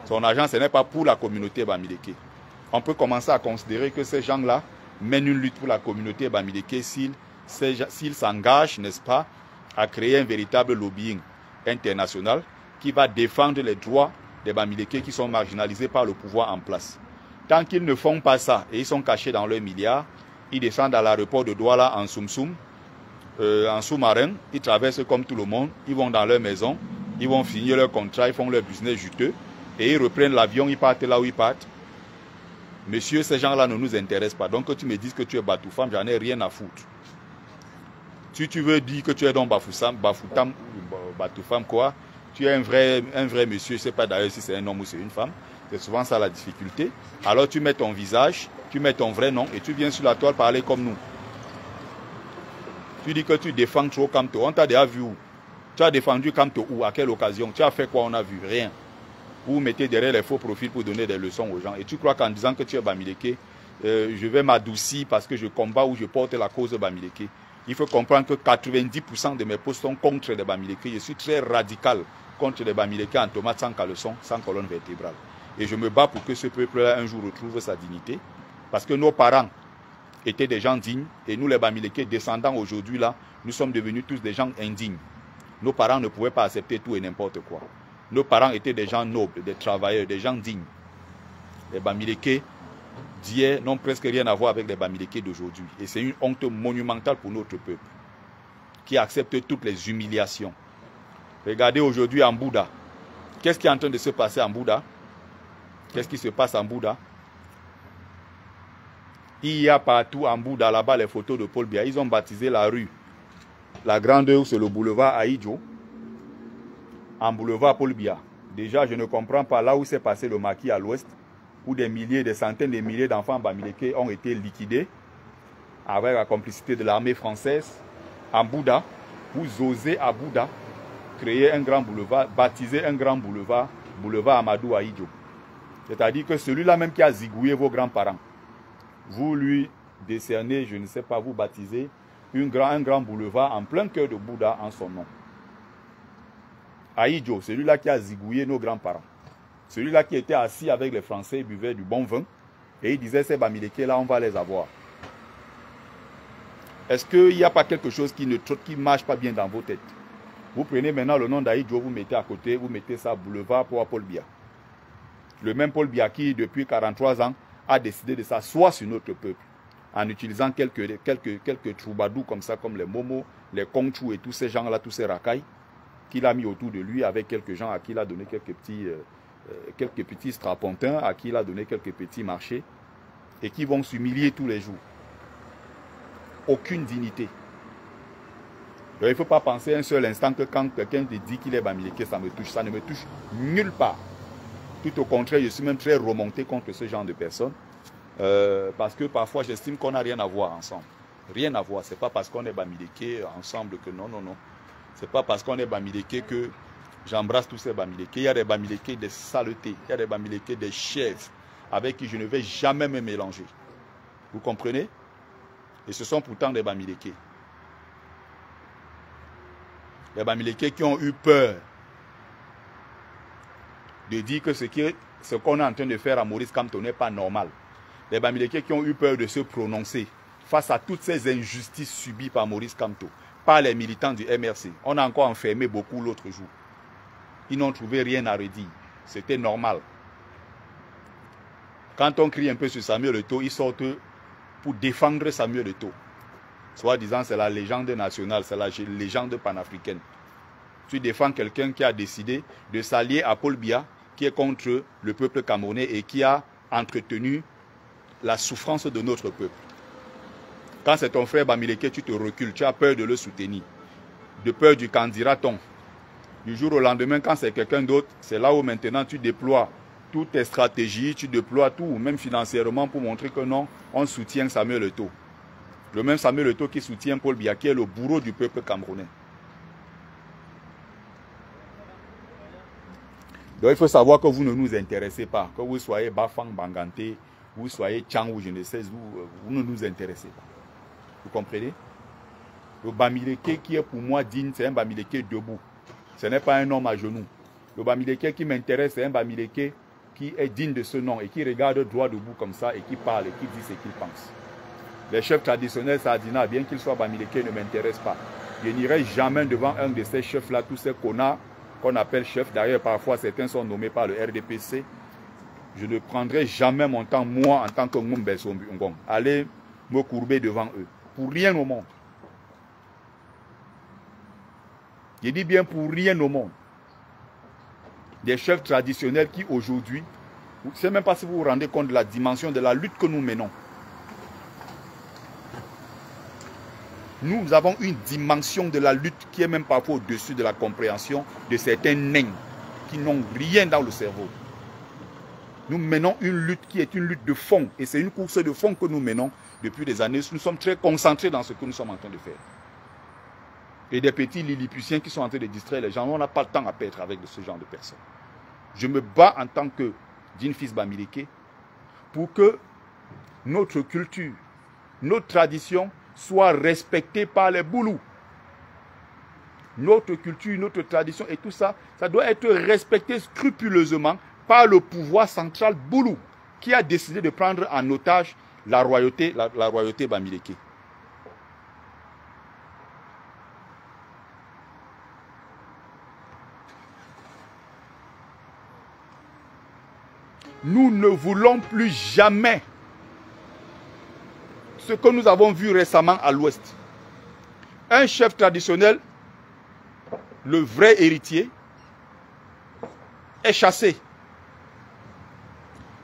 S1: Son argent, ce n'est pas pour la communauté Bamileke. On peut commencer à considérer que ces gens-là mènent une lutte pour la communauté Bamileke s'ils s'engagent, n'est-ce pas, à créer un véritable lobbying international qui va défendre les droits des Bamileke qui sont marginalisés par le pouvoir en place. Tant qu'ils ne font pas ça et ils sont cachés dans leurs milliards, ils descendent à l'aéroport de Douala en Soum-Soum, en sous-marin, ils traversent comme tout le monde, ils vont dans leur maison, ils vont finir leur contrat, ils font leur business juteux et ils reprennent l'avion, ils partent là où ils partent. Monsieur, ces gens-là ne nous intéressent pas. Donc que tu me dises que tu es Batoufam, j'en ai rien à foutre. Si tu veux dire que tu es donc Bafoutam, Batoufam quoi, tu es un vrai monsieur, je ne sais pas d'ailleurs si c'est un homme ou c'est une femme, c'est souvent ça la difficulté. Alors tu mets ton visage, tu mets ton vrai nom et tu viens sur la toile parler comme nous. Tu dis que tu défends trop Camto. On t'a déjà vu où? Tu as défendu Camto où? À quelle occasion? Tu as fait quoi? On a vu rien. Vous mettez derrière les faux profils pour donner des leçons aux gens. Et tu crois qu'en disant que tu es Bamileke, je vais m'adoucir parce que je combats ou je porte la cause de Bamileke. Il faut comprendre que 90% de mes posts sont contre les Bamileke. Je suis très radical contre les Bamileke en tomate sans caleçon, sans colonne vertébrale. Et je me bats pour que ce peuple-là un jour retrouve sa dignité. Parce que nos parents étaient des gens dignes. Et nous, les Bamileke, descendants aujourd'hui, là, nous sommes devenus tous des gens indignes. Nos parents ne pouvaient pas accepter tout et n'importe quoi. Nos parents étaient des gens nobles, des travailleurs, des gens dignes. Les Bamileke d'hier n'ont presque rien à voir avec les Bamileke d'aujourd'hui. Et c'est une honte monumentale pour notre peuple, qui accepte toutes les humiliations. Regardez aujourd'hui en Bouddha. Qu'est-ce qui est en train de se passer en Bouddha? Qu'est-ce qui se passe en Bouddha? Il y a partout en Bouddha, là-bas, les photos de Paul Biya. Ils ont baptisé la rue, la grande rue, c'est le boulevard Aïdjo, en boulevard Paul Biya. Déjà, je ne comprends pas là où s'est passé le maquis à l'ouest, où des milliers, des centaines de milliers d'enfants Bamileke ont été liquidés avec la complicité de l'armée française en Bouddha. Vous osez à Bouddha créer un grand boulevard, baptiser un grand boulevard, boulevard Amadou Aïdjo. C'est-à-dire que celui-là même qui a zigouillé vos grands-parents, vous lui décernez, je ne sais pas, vous baptisez un grand boulevard en plein cœur de Bouddha en son nom. Aïdjo, celui-là qui a zigouillé nos grands-parents. Celui-là qui était assis avec les Français, il buvait du bon vin. Et il disait, ces Bamileke là, on va les avoir. Est-ce qu'il n'y a pas quelque chose qui ne marche pas bien dans vos têtes? Vous prenez maintenant le nom d'Aïdjo, vous mettez à côté, vous mettez ça boulevard pour Paul Biya. Le même Paul Biya qui, depuis 43 ans, a décidé de s'asseoir sur notre peuple. En utilisant quelques troubadous comme ça, comme les Momo, les Kongchou et tous ces gens-là, tous ces racailles, qu'il a mis autour de lui avec quelques gens à qui il a donné quelques petits strapontins, à qui il a donné quelques petits marchés, et qui vont s'humilier tous les jours. Aucune dignité. Donc, il ne faut pas penser un seul instant que quand quelqu'un te dit qu'il est Bamileke, ça me touche. Ça ne me touche nulle part. Tout au contraire, je suis même très remonté contre ce genre de personnes. Parce que parfois, j'estime qu'on n'a rien à voir ensemble. Rien à voir. Ce n'est pas parce qu'on est Bamileke ensemble que non. Ce n'est pas parce qu'on est Bamileke que j'embrasse tous ces Bamileke. Il y a des Bamileke des saletés. Il y a des Bamileke des chefs avec qui je ne vais jamais me mélanger. Vous comprenez? Et ce sont pourtant des Bamileke. Les Bamileke qui ont eu peur de dire que ce qu'on est en train de faire à Maurice Kamto n'est pas normal. Les Bamileke qui ont eu peur de se prononcer face à toutes ces injustices subies par Maurice Kamto, par les militants du MRC. On a encore enfermé beaucoup l'autre jour. Ils n'ont trouvé rien à redire. C'était normal. Quand on crie un peu sur Samuel Eto'o, ils sortent pour défendre Samuel Eto'o. Soit disant c'est la légende nationale, c'est la légende panafricaine. Tu défends quelqu'un qui a décidé de s'allier à Paul Biya, qui est contre le peuple camerounais et qui a entretenu la souffrance de notre peuple. Quand c'est ton frère Bamileke, tu te recules, tu as peur de le soutenir. De peur du candidaton. Du jour au lendemain, quand c'est quelqu'un d'autre, c'est là où maintenant tu déploies toutes tes stratégies, tu déploies tout, même financièrement, pour montrer que non, on soutient Samuel Eto'o. Le même Samuel Eto'o qui soutient Paul Biya, qui est le bourreau du peuple camerounais. Donc il faut savoir que vous ne nous intéressez pas. Que vous soyez Bafang, Banganté, vous soyez Tchang ou je ne sais où, vous ne nous intéressez pas. Vous comprenez? Le Bamileke qui est pour moi digne, c'est un Bamileke debout. Ce n'est pas un homme à genoux. Le Bamileke qui m'intéresse, c'est un Bamileke qui est digne de ce nom et qui regarde droit debout comme ça et qui parle et qui dit ce qu'il pense. Les chefs traditionnels Sardina, bien qu'ils soient Bamileke, ne m'intéressent pas. Je n'irai jamais devant un de ces chefs-là, tous ces connards qu'on appelle chefs. D'ailleurs, parfois, certains sont nommés par le RDPC. Je ne prendrai jamais mon temps, moi, en tant que Ngumbe Sombi Ngong, aller me courber devant eux. Pour rien au monde. Je dis bien pour rien au monde. Des chefs traditionnels qui aujourd'hui, je ne sais même pas si vous vous rendez compte de la dimension de la lutte que nous menons. Nous avons une dimension de la lutte qui est même parfois au-dessus de la compréhension de certains nains qui n'ont rien dans le cerveau. Nous menons une lutte qui est une lutte de fond. Et c'est une course de fond que nous menons depuis des années. Nous sommes très concentrés dans ce que nous sommes en train de faire. Et des petits lilliputiens qui sont en train de distraire les gens. On n'a pas le temps à perdre avec ce genre de personnes. Je me bats en tant que Jean Fils Bamileke pour que notre culture, notre tradition soit respectée par les Boulous. Notre culture, notre tradition et tout ça, ça doit être respecté scrupuleusement par le pouvoir central Boulou, qui a décidé de prendre en otage la royauté Bamileke. Nous ne voulons plus jamais ce que nous avons vu récemment à l'Ouest. Un chef traditionnel, le vrai héritier, est chassé.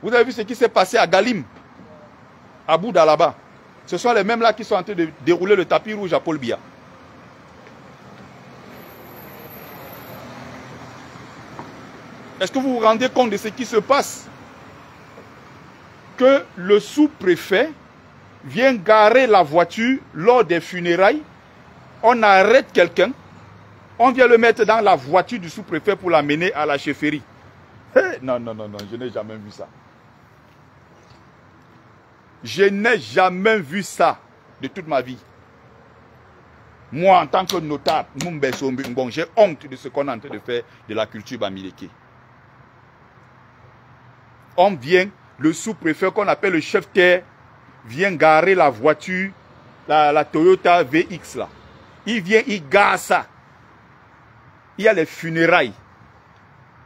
S1: Vous avez vu ce qui s'est passé à Galim, à Bouddha là-bas. Ce sont les mêmes là qui sont en train de dérouler le tapis rouge à Paul Biya. Est-ce que vous vous rendez compte de ce qui se passe? Que le sous-préfet vient garer la voiture lors des funérailles, on arrête quelqu'un, on vient le mettre dans la voiture du sous-préfet pour l'amener à la chefferie. Hey, non, non, non, non, je n'ai jamais vu ça. Je n'ai jamais vu ça de toute ma vie. Moi, en tant que notable, j'ai honte de ce qu'on est en train de faire de la culture Bamileke. On vient, le sous-préfet qu'on appelle le chef-terre, vient garer la voiture, la Toyota VX là. Il vient, il gare ça. Il y a les funérailles.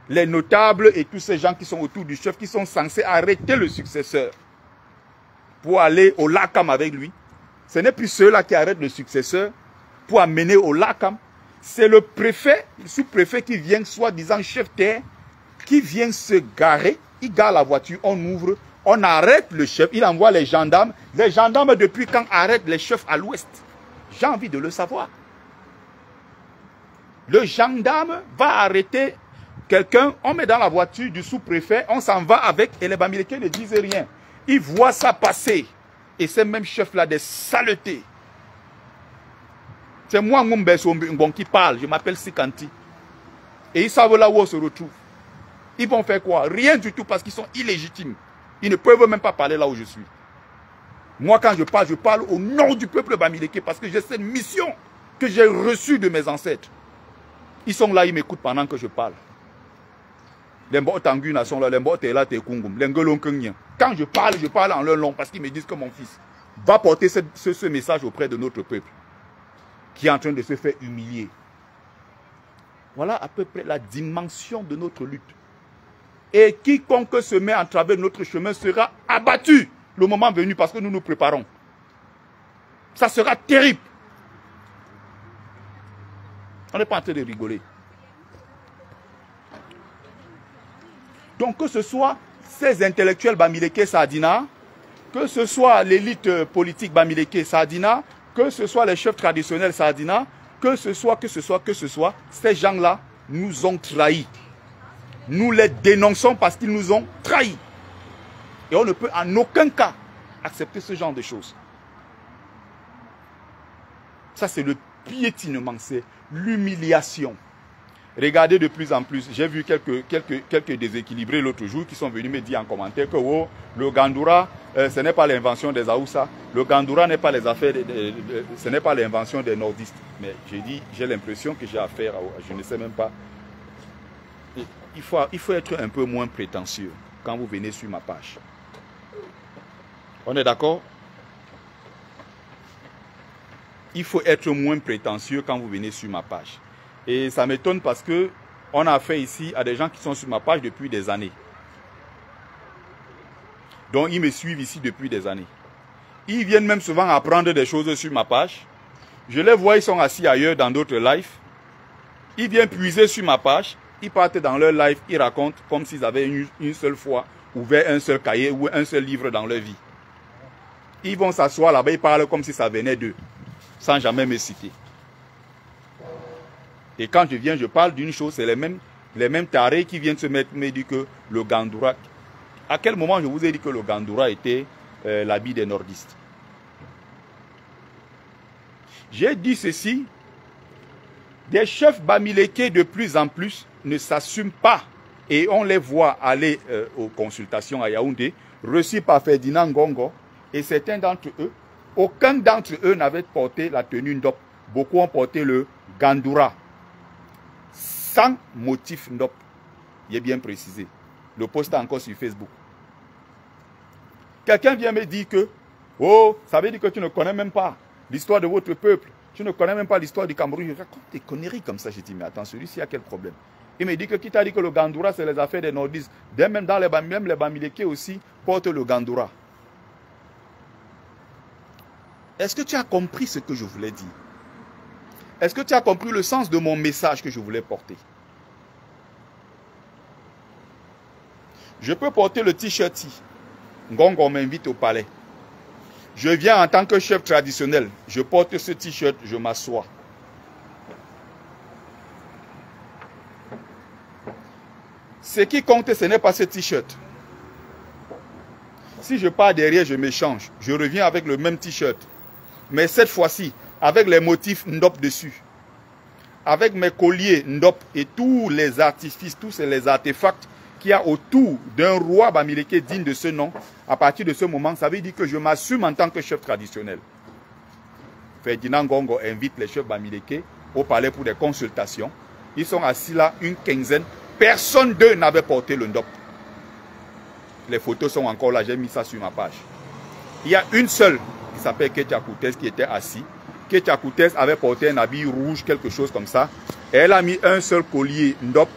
S1: Les notables et tous ces gens qui sont autour du chef qui sont censés arrêter le successeur pour aller au LACAM avec lui. Ce n'est plus ceux-là qui arrêtent le successeur pour amener au LACAM. C'est le préfet, le sous-préfet qui vient, soi-disant chef-terre, qui vient se garer. Il gare la voiture, on ouvre, on arrête le chef, il envoie les gendarmes. Les gendarmes, depuis quand arrêtent les chefs à l'Ouest? J'ai envie de le savoir. Le gendarme va arrêter quelqu'un, on met dans la voiture du sous-préfet, on s'en va avec et les Bamileke ne disent rien. Ils voient ça passer. Et ces mêmes chefs-là, des saletés. C'est moi, Ngumbe Sombi qui parle, je m'appelle Sikanti. Et ils savent là où on se retrouve. Ils vont faire quoi? Rien du tout parce qu'ils sont illégitimes. Ils ne peuvent même pas parler là où je suis. Moi, quand je parle au nom du peuple Bamileke parce que j'ai cette mission que j'ai reçue de mes ancêtres. Ils sont là, ils m'écoutent pendant que je parle. Les Mbotanguna sont là, les Mbotela Tekungum, les Ngolonkenien. Quand je parle en leur langue parce qu'ils me disent que mon fils va porter ce message auprès de notre peuple qui est en train de se faire humilier. Voilà à peu près la dimension de notre lutte. Et quiconque se met en travers de notre chemin sera abattu le moment venu parce que nous nous préparons. Ça sera terrible. On n'est pas en train de rigoler. Donc que ce soit ces intellectuels Bamileke Sadina, que ce soit l'élite politique Bamileke Sadina, que ce soit les chefs traditionnels Sadina, que ce soit, ces gens-là nous ont trahis. Nous les dénonçons parce qu'ils nous ont trahis. Et on ne peut en aucun cas accepter ce genre de choses. Ça, c'est le piétinement, c'est l'humiliation. Regardez de plus en plus, j'ai vu quelques déséquilibrés l'autre jour qui sont venus me dire en commentaire que oh, le Gandoura, ce n'est pas l'invention des Aoussa, le Gandoura n'est pas les affaires, ce n'est pas l'invention des nordistes. Mais j'ai dit, j'ai l'impression que j'ai affaire à, je ne sais même pas. Il faut être un peu moins prétentieux quand vous venez sur ma page. On est d'accord? Il faut être moins prétentieux quand vous venez sur ma page. Et ça m'étonne parce que on a affaire ici à des gens qui sont sur ma page depuis des années. Donc ils me suivent ici depuis des années. Ils viennent même souvent apprendre des choses sur ma page. Je les vois, ils sont assis ailleurs dans d'autres lives. Ils viennent puiser sur ma page. Ils partent dans leur live, ils racontent comme s'ils avaient une seule fois ouvert un seul cahier ou un seul livre dans leur vie. Ils vont s'asseoir là-bas, ils parlent comme si ça venait d'eux, sans jamais me citer. Et quand je viens, je parle d'une chose, c'est les mêmes tarés qui viennent se mettre, me dire que le Gandoura... À quel moment je vous ai dit que le Gandoura était l'habit des nordistes? J'ai dit ceci, des chefs Bamileke de plus en plus ne s'assument pas et on les voit aller aux consultations à Yaoundé, reçus par Ferdinand Ngongo, et certains d'entre eux, aucun d'entre eux n'avait porté la tenue Ndop. Beaucoup ont porté le Gandoura, sans motif Ndop. Il est bien précisé. Le post est encore sur Facebook. Quelqu'un vient me dire que, oh, ça veut dire que tu ne connais même pas l'histoire de votre peuple. Tu ne connais même pas l'histoire du Cameroun. Je raconte des conneries comme ça. Je dis, mais attends, celui-ci a quel problème? Il me dit que qui t'a dit que le Gandoura, c'est les affaires des nordistes. Même dans les Bamileke aussi portent le Gandoura. Est-ce que tu as compris ce que je voulais dire? Est-ce que tu as compris le sens de mon message que je voulais porter? Je peux porter le t-shirt. Ngongo m'invite au palais. Je viens en tant que chef traditionnel. Je porte ce t-shirt, je m'assois. Ce qui compte, ce n'est pas ce t-shirt. Si je pars derrière, je m'échange. Je reviens avec le même t-shirt. Mais cette fois-ci, avec les motifs Ndop dessus. Avec mes colliers Ndop et tous les artifices, tous les artefacts qu'il y a autour d'un roi Bamileke digne de ce nom. À partir de ce moment, ça veut dire que je m'assume en tant que chef traditionnel. Ferdinand Ngongo invite les chefs Bamileke au palais pour des consultations. Ils sont assis là, une quinzaine. Personne d'eux n'avait porté le Ndop. Les photos sont encore là, j'ai mis ça sur ma page. Il y a une seule qui s'appelle Ketia Koutes qui était assis. Ketia Koutes avait porté un habit rouge, quelque chose comme ça. Et elle a mis un seul collier Ndop.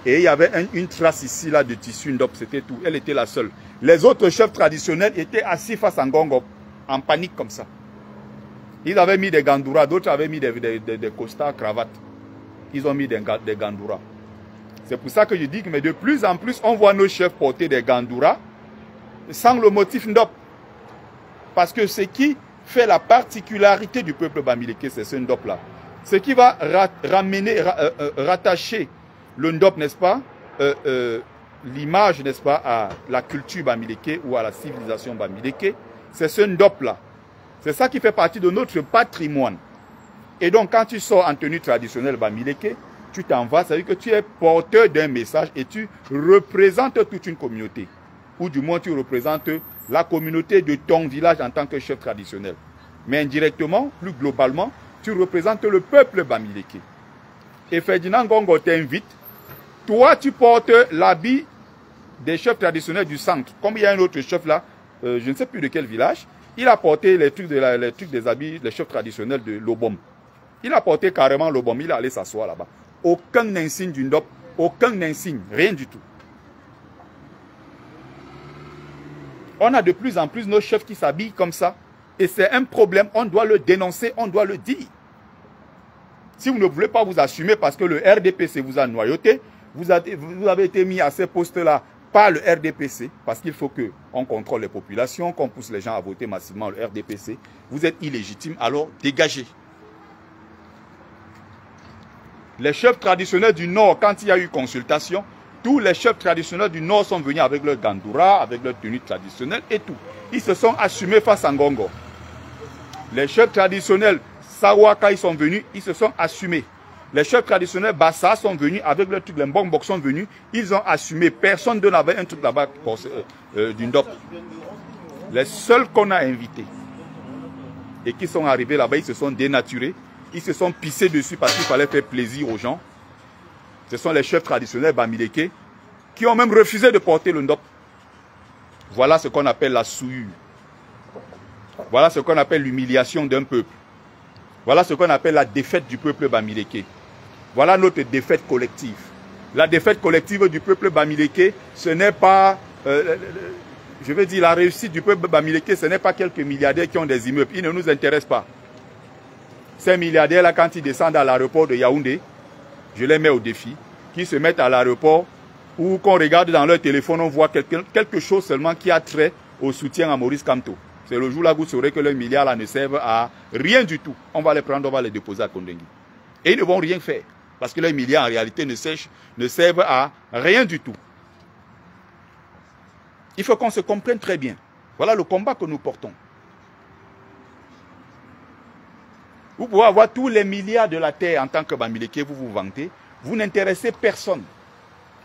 S1: Et il y avait une trace ici là de tissu Ndop, c'était tout. Elle était la seule. Les autres chefs traditionnels étaient assis face à Ngongo, en panique comme ça. Ils avaient mis des Gandoura, d'autres avaient mis des costards, cravates. Ils ont mis des Gandoura. C'est pour ça que je dis que mais de plus en plus, on voit nos chefs porter des Gandoura sans le motif Ndop. Parce que ce qui fait la particularité du peuple Bamileke, c'est ce Ndop là. Ce qui va rattacher le Ndop, n'est-ce pas, l'image, n'est-ce pas, à la culture Bamileke ou à la civilisation Bamileke, c'est ce Ndop là. C'est ça qui fait partie de notre patrimoine. Et donc, quand tu sors en tenue traditionnelle Bamileke, tu t'en vas, ça veut dire que tu es porteur d'un message et tu représentes toute une communauté. Ou du moins, tu représentes la communauté de ton village en tant que chef traditionnel. Mais indirectement, plus globalement, tu représentes le peuple Bamileke. Et Ferdinand Ngongo t'invite Toi, tu portes l'habit des chefs traditionnels du centre. Comme il y a un autre chef là, je ne sais plus de quel village, il a porté les trucs, les trucs des habits, les chefs traditionnels de l'Obom. Il a porté carrément l'Obom, il est allé s'asseoir là-bas. Aucun insigne du Ndop, aucun insigne, rien du tout. On a de plus en plus nos chefs qui s'habillent comme ça. Et c'est un problème, on doit le dénoncer, on doit le dire. Si vous ne voulez pas vous assumer parce que le RDPC vous a noyauté, vous avez été mis à ces postes-là par le RDPC, parce qu'il faut qu'on contrôle les populations, qu'on pousse les gens à voter massivement le RDPC. Vous êtes illégitime, alors dégagez. Les chefs traditionnels du Nord, quand il y a eu consultation, tous les chefs traditionnels du Nord sont venus avec leur gandoura, avec leur tenue traditionnelle et tout. Ils se sont assumés face à Ngongo. Les chefs traditionnels Sawaka, ils sont venus, ils se sont assumés. Les chefs traditionnels Bassa sont venus avec leur truc, les Mbongbok sont venus, ils ont assumé. Personne d'eux n'avait un truc là-bas du Ndop. Les seuls qu'on a invités et qui sont arrivés là-bas, ils se sont dénaturés, ils se sont pissés dessus parce qu'il fallait faire plaisir aux gens. Ce sont les chefs traditionnels Bamileke qui ont même refusé de porter le Ndop. Voilà ce qu'on appelle la souillure. Voilà ce qu'on appelle l'humiliation d'un peuple. Voilà ce qu'on appelle la défaite du peuple Bamileke. Voilà notre défaite collective. La défaite collective du peuple Bamileke, ce n'est pas, je veux dire, la réussite du peuple Bamileke, ce n'est pas quelques milliardaires qui ont des immeubles. Ils ne nous intéressent pas. Ces milliardaires-là, quand ils descendent à l'aéroport de Yaoundé, je les mets au défi, qui se mettent à l'aéroport ou qu'on regarde dans leur téléphone, on voit quelque chose seulement qui a trait au soutien à Maurice Kamto. C'est le jour là vous saurez que leurs milliards là ne servent à rien du tout. On va les prendre, on va les déposer à Kondengui. Et ils ne vont rien faire. Parce que leurs milliards en réalité ne servent à rien du tout. Il faut qu'on se comprenne très bien. Voilà le combat que nous portons. Vous pouvez avoir tous les milliards de la terre en tant que Bamileke, vous vous vantez. Vous n'intéressez personne.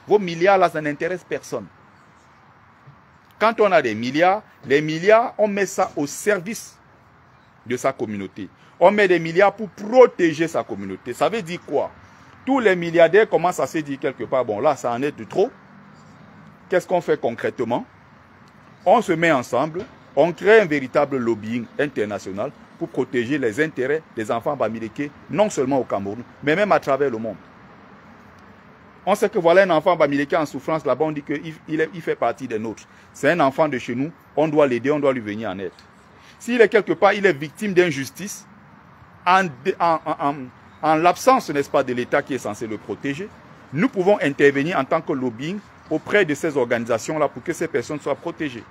S1: Vos milliards là, ça n'intéresse personne. Quand on a des milliards, les milliards, on met ça au service de sa communauté. On met des milliards pour protéger sa communauté. Ça veut dire quoi? Tous les milliardaires commencent à se dire quelque part, bon là, ça en est de trop. Qu'est-ce qu'on fait concrètement? On se met ensemble, on crée un véritable lobbying international pour protéger les intérêts des enfants Bamileke, non seulement au Cameroun, mais même à travers le monde. On sait que voilà un enfant Bamileke en souffrance, là-bas on dit qu'il fait partie des nôtres. C'est un enfant de chez nous, on doit l'aider, on doit lui venir en aide. S'il est quelque part, il est victime d'injustice, en l'absence, n'est-ce pas, de l'État qui est censé le protéger, nous pouvons intervenir en tant que lobbying auprès de ces organisations-là pour que ces personnes soient protégées.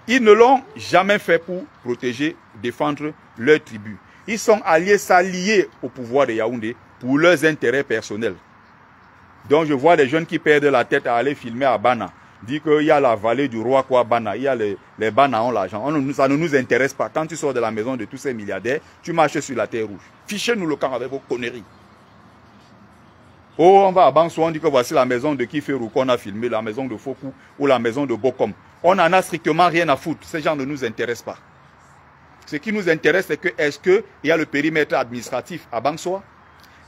S1: Ils ne l'ont jamais fait pour protéger, défendre leur tribu. Ils sont s'allier au pouvoir de Yaoundé pour leurs intérêts personnels. Donc je vois des jeunes qui perdent la tête à aller filmer à Bana. Dit qu'il y a la vallée du roi quoi Bana, il y a les Bana ont l'argent. Ça ne nous intéresse pas. Quand tu sors de la maison de tous ces milliardaires, tu marches sur la terre rouge. Fichez-nous le camp avec vos conneries. Oh, on va à Banso, on dit que voici la maison de Kiferou qu'on a filmé, la maison de Fokou ou la maison de Bokom. On n'en a strictement rien à foutre. Ces gens ne nous intéressent pas. Ce qui nous intéresse, c'est que est-ce qu'il y a le périmètre administratif à Bangsoa?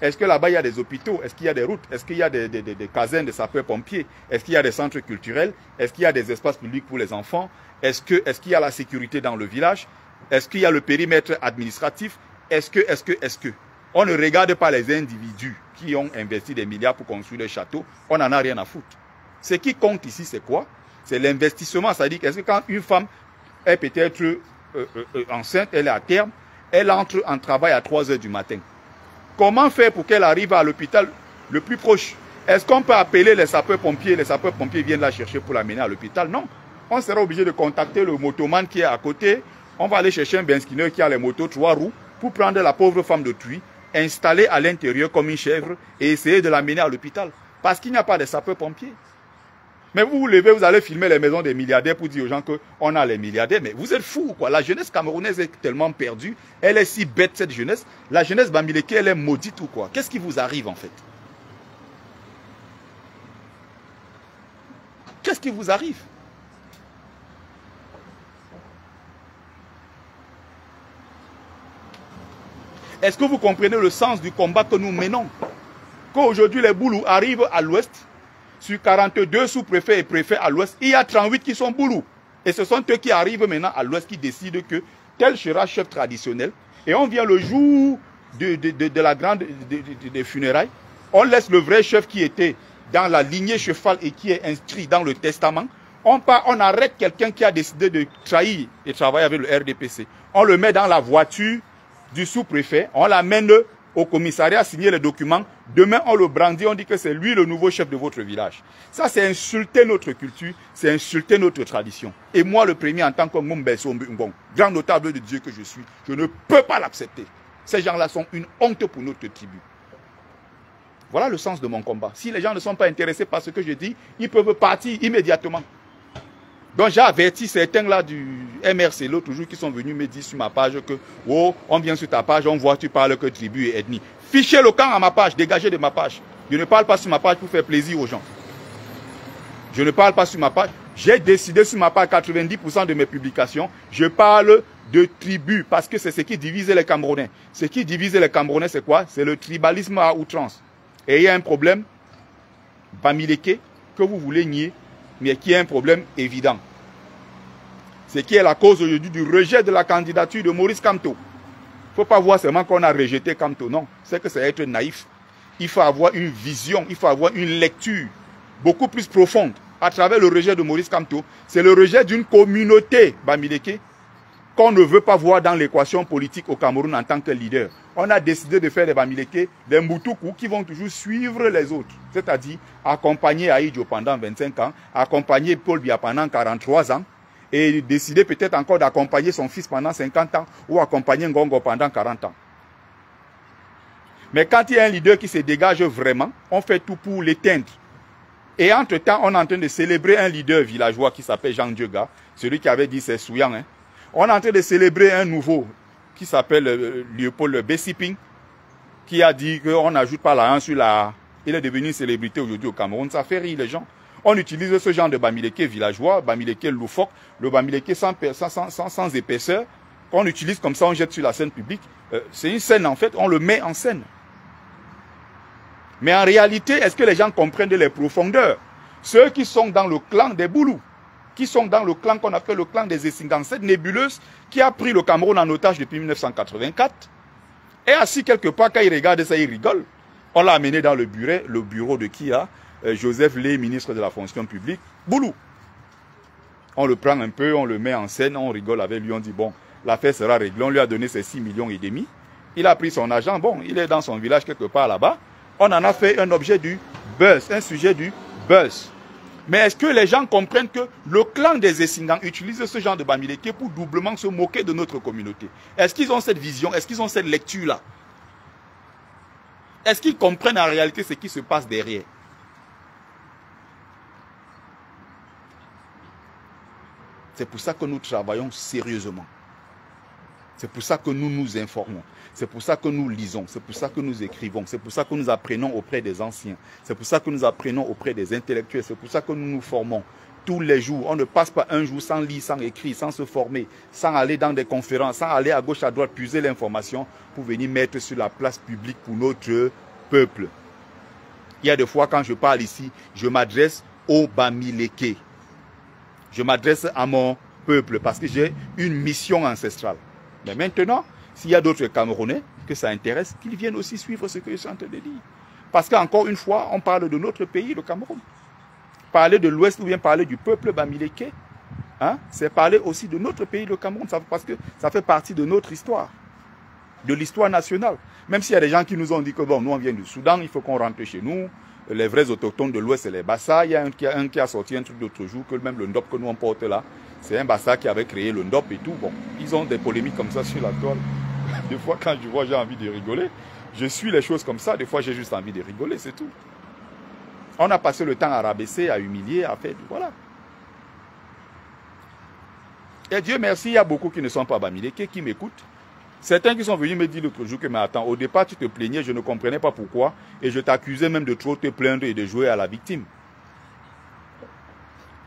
S1: Est-ce que là-bas, il y a des hôpitaux? Est-ce qu'il y a des routes? Est-ce qu'il y a des casernes de sapeurs-pompiers? Est-ce qu'il y a des centres culturels? Est-ce qu'il y a des espaces publics pour les enfants? Est-ce qu'il y a la sécurité dans le village? Est-ce qu'il y a le périmètre administratif? Est-ce que on ne regarde pas les individus qui ont investi des milliards pour construire des châteaux? On n'en a rien à foutre. Ce qui compte ici, c'est quoi? C'est l'investissement. C'est-à-dire qu'est-ce que quand une femme est peut-être enceinte, elle est à terme, elle entre en travail à 3 h du matin. Comment faire pour qu'elle arrive à l'hôpital le plus proche? Est-ce qu'on peut appeler les sapeurs-pompiers? Les sapeurs-pompiers viennent la chercher pour l'amener à l'hôpital? Non. On sera obligé de contacter le motoman qui est à côté. On va aller chercher un benskiner qui a les motos 3 roues pour prendre la pauvre femme de Tuy, installer à l'intérieur comme une chèvre et essayer de l'amener à l'hôpital. Parce qu'il n'y a pas de sapeurs-pompiers. Mais vous vous levez, vous allez filmer les maisons des milliardaires pour dire aux gens qu'on a les milliardaires. Mais vous êtes fous, quoi. La jeunesse camerounaise est tellement perdue. Elle est si bête, cette jeunesse. La jeunesse Bamileke, elle est maudite ou quoi? Qu'est-ce qui vous arrive, en fait? Qu'est-ce qui vous arrive? Est-ce que vous comprenez le sens du combat que nous menons? qu'aujourd'hui les Boulous arrivent à l'ouest, sur 42 sous-préfets et préfets à l'ouest, il y a 38 qui sont Boulous. Et ce sont eux qui arrivent maintenant à l'ouest qui décident que tel sera chef traditionnel. Et on vient le jour de la grande des funérailles, on laisse le vrai chef qui était dans la lignée cheval et qui est inscrit dans le testament. On arrête quelqu'un qui a décidé de trahir et travailler avec le RDPC. On le met dans la voiture du sous-préfet, on l'amène au commissariat signer les documents. Demain, on le brandit, on dit que c'est lui le nouveau chef de votre village. Ça, c'est insulter notre culture, c'est insulter notre tradition. Et moi, le premier, en tant que bon, grand notable de Dieu que je suis, je ne peux pas l'accepter. Ces gens-là sont une honte pour notre tribu. Voilà le sens de mon combat. Si les gens ne sont pas intéressés par ce que je dis, ils peuvent partir immédiatement. Donc j'ai averti certains là du MRC l'autre jour qui sont venus me dire sur ma page que oh, on vient sur ta page, on voit tu parles que tribu et ethnie. Fichez le camp à ma page, dégagez de ma page. Je ne parle pas sur ma page pour faire plaisir aux gens. Je ne parle pas sur ma page. J'ai décidé sur ma page 90% de mes publications, je parle de tribu parce que c'est ce qui divise les Camerounais. Ce qui divise les Camerounais, c'est quoi? C'est le tribalisme à outrance. Et il y a un problème, Bamileke, que vous voulez nier, mais qui est un problème évident. Ce qui est la cause aujourd'hui du rejet de la candidature de Maurice Kamto. Il ne faut pas voir seulement qu'on a rejeté Kamto, non. C'est que c'est être naïf. Il faut avoir une vision, il faut avoir une lecture beaucoup plus profonde à travers le rejet de Maurice Kamto. C'est le rejet d'une communauté, Bamileke, qu'on ne veut pas voir dans l'équation politique au Cameroun en tant que leader. On a décidé de faire des Bamileke, des Moutoukou qui vont toujours suivre les autres. C'est-à-dire accompagner Aïdjo pendant 25 ans, accompagner Paul Biya pendant 43 ans, et décider peut-être encore d'accompagner son fils pendant 50 ans ou accompagner Ngongo pendant 40 ans. Mais quand il y a un leader qui se dégage vraiment, on fait tout pour l'éteindre. Et entre-temps, on est en train de célébrer un leader villageois qui s'appelle Jean Dieuga, celui qui avait dit c'est Souyang. Hein. On est en train de célébrer un nouveau qui s'appelle Léopold Bessiping, qui a dit qu'on n'ajoute pas la 1 sur la... Il est devenu une célébrité aujourd'hui au Cameroun, ça fait rire les gens. On utilise ce genre de Bamileke villageois, Bamileke loufoque, le Bamileke sans épaisseur, qu'on utilise comme ça, on jette sur la scène publique. C'est une scène en fait, on le met en scène. Mais en réalité, est-ce que les gens comprennent les profondeurs? Ceux qui sont dans le clan des Boulous, qui sont dans le clan qu'on appelle le clan des Essingans, cette nébuleuse qui a pris le Cameroun en otage depuis 1984, et assis quelque part, quand il regarde ça, il rigole. On l'a amené dans le bureau de qui a Joseph Lé, ministre de la fonction publique, Boulou. On le prend un peu, on le met en scène, on rigole avec lui, on dit bon, l'affaire sera réglée, on lui a donné ses 6,5 millions. Il a pris son argent, bon, il est dans son village quelque part là-bas. On en a fait un objet du buzz, un sujet du buzz. Mais est-ce que les gens comprennent que le clan des Essingans utilise ce genre de Bamileke pour doublement se moquer de notre communauté? Est-ce qu'ils ont cette vision? Est-ce qu'ils ont cette lecture-là? Est-ce qu'ils comprennent en réalité ce qui se passe derrière? C'est pour ça que nous travaillons sérieusement. C'est pour ça que nous nous informons. C'est pour ça que nous lisons. C'est pour ça que nous écrivons. C'est pour ça que nous apprenons auprès des anciens. C'est pour ça que nous apprenons auprès des intellectuels. C'est pour ça que nous nous formons tous les jours. On ne passe pas un jour sans lire, sans écrire, sans se former, sans aller dans des conférences, sans aller à gauche, à droite, puiser l'information pour venir mettre sur la place publique pour notre peuple. Il y a des fois quand je parle ici, je m'adresse aux Bamileke. Je m'adresse à mon peuple parce que j'ai une mission ancestrale. Mais maintenant, s'il y a d'autres Camerounais que ça intéresse, qu'ils viennent aussi suivre ce que je suis en train de dire. Parce qu'encore une fois, on parle de notre pays, le Cameroun. Parler de l'Ouest ou bien parler du peuple Bamileke, hein, c'est parler aussi de notre pays, le Cameroun, parce que ça fait partie de notre histoire, de l'histoire nationale. Même s'il y a des gens qui nous ont dit que bon, nous on vient du Soudan, il faut qu'on rentre chez nous. Les vrais autochtones de l'Ouest, c'est les Bassa. Il y a un qui a sorti un truc l'autre jour, que même le Ndop que nous on porte là, c'est un Bassa qui avait créé le Ndop et tout. Bon, ils ont des polémiques comme ça sur la toile. Des fois, quand je vois, j'ai envie de rigoler. Je suis les choses comme ça, des fois, j'ai juste envie de rigoler, c'est tout. On a passé le temps à rabaisser, à humilier, à faire, voilà. Et Dieu merci, il y a beaucoup qui ne sont pas Bamileke, qui m'écoutent. Certains qui sont venus me dire l'autre jour que, mais attends, au départ, tu te plaignais, je ne comprenais pas pourquoi, et je t'accusais même de trop te plaindre et de jouer à la victime.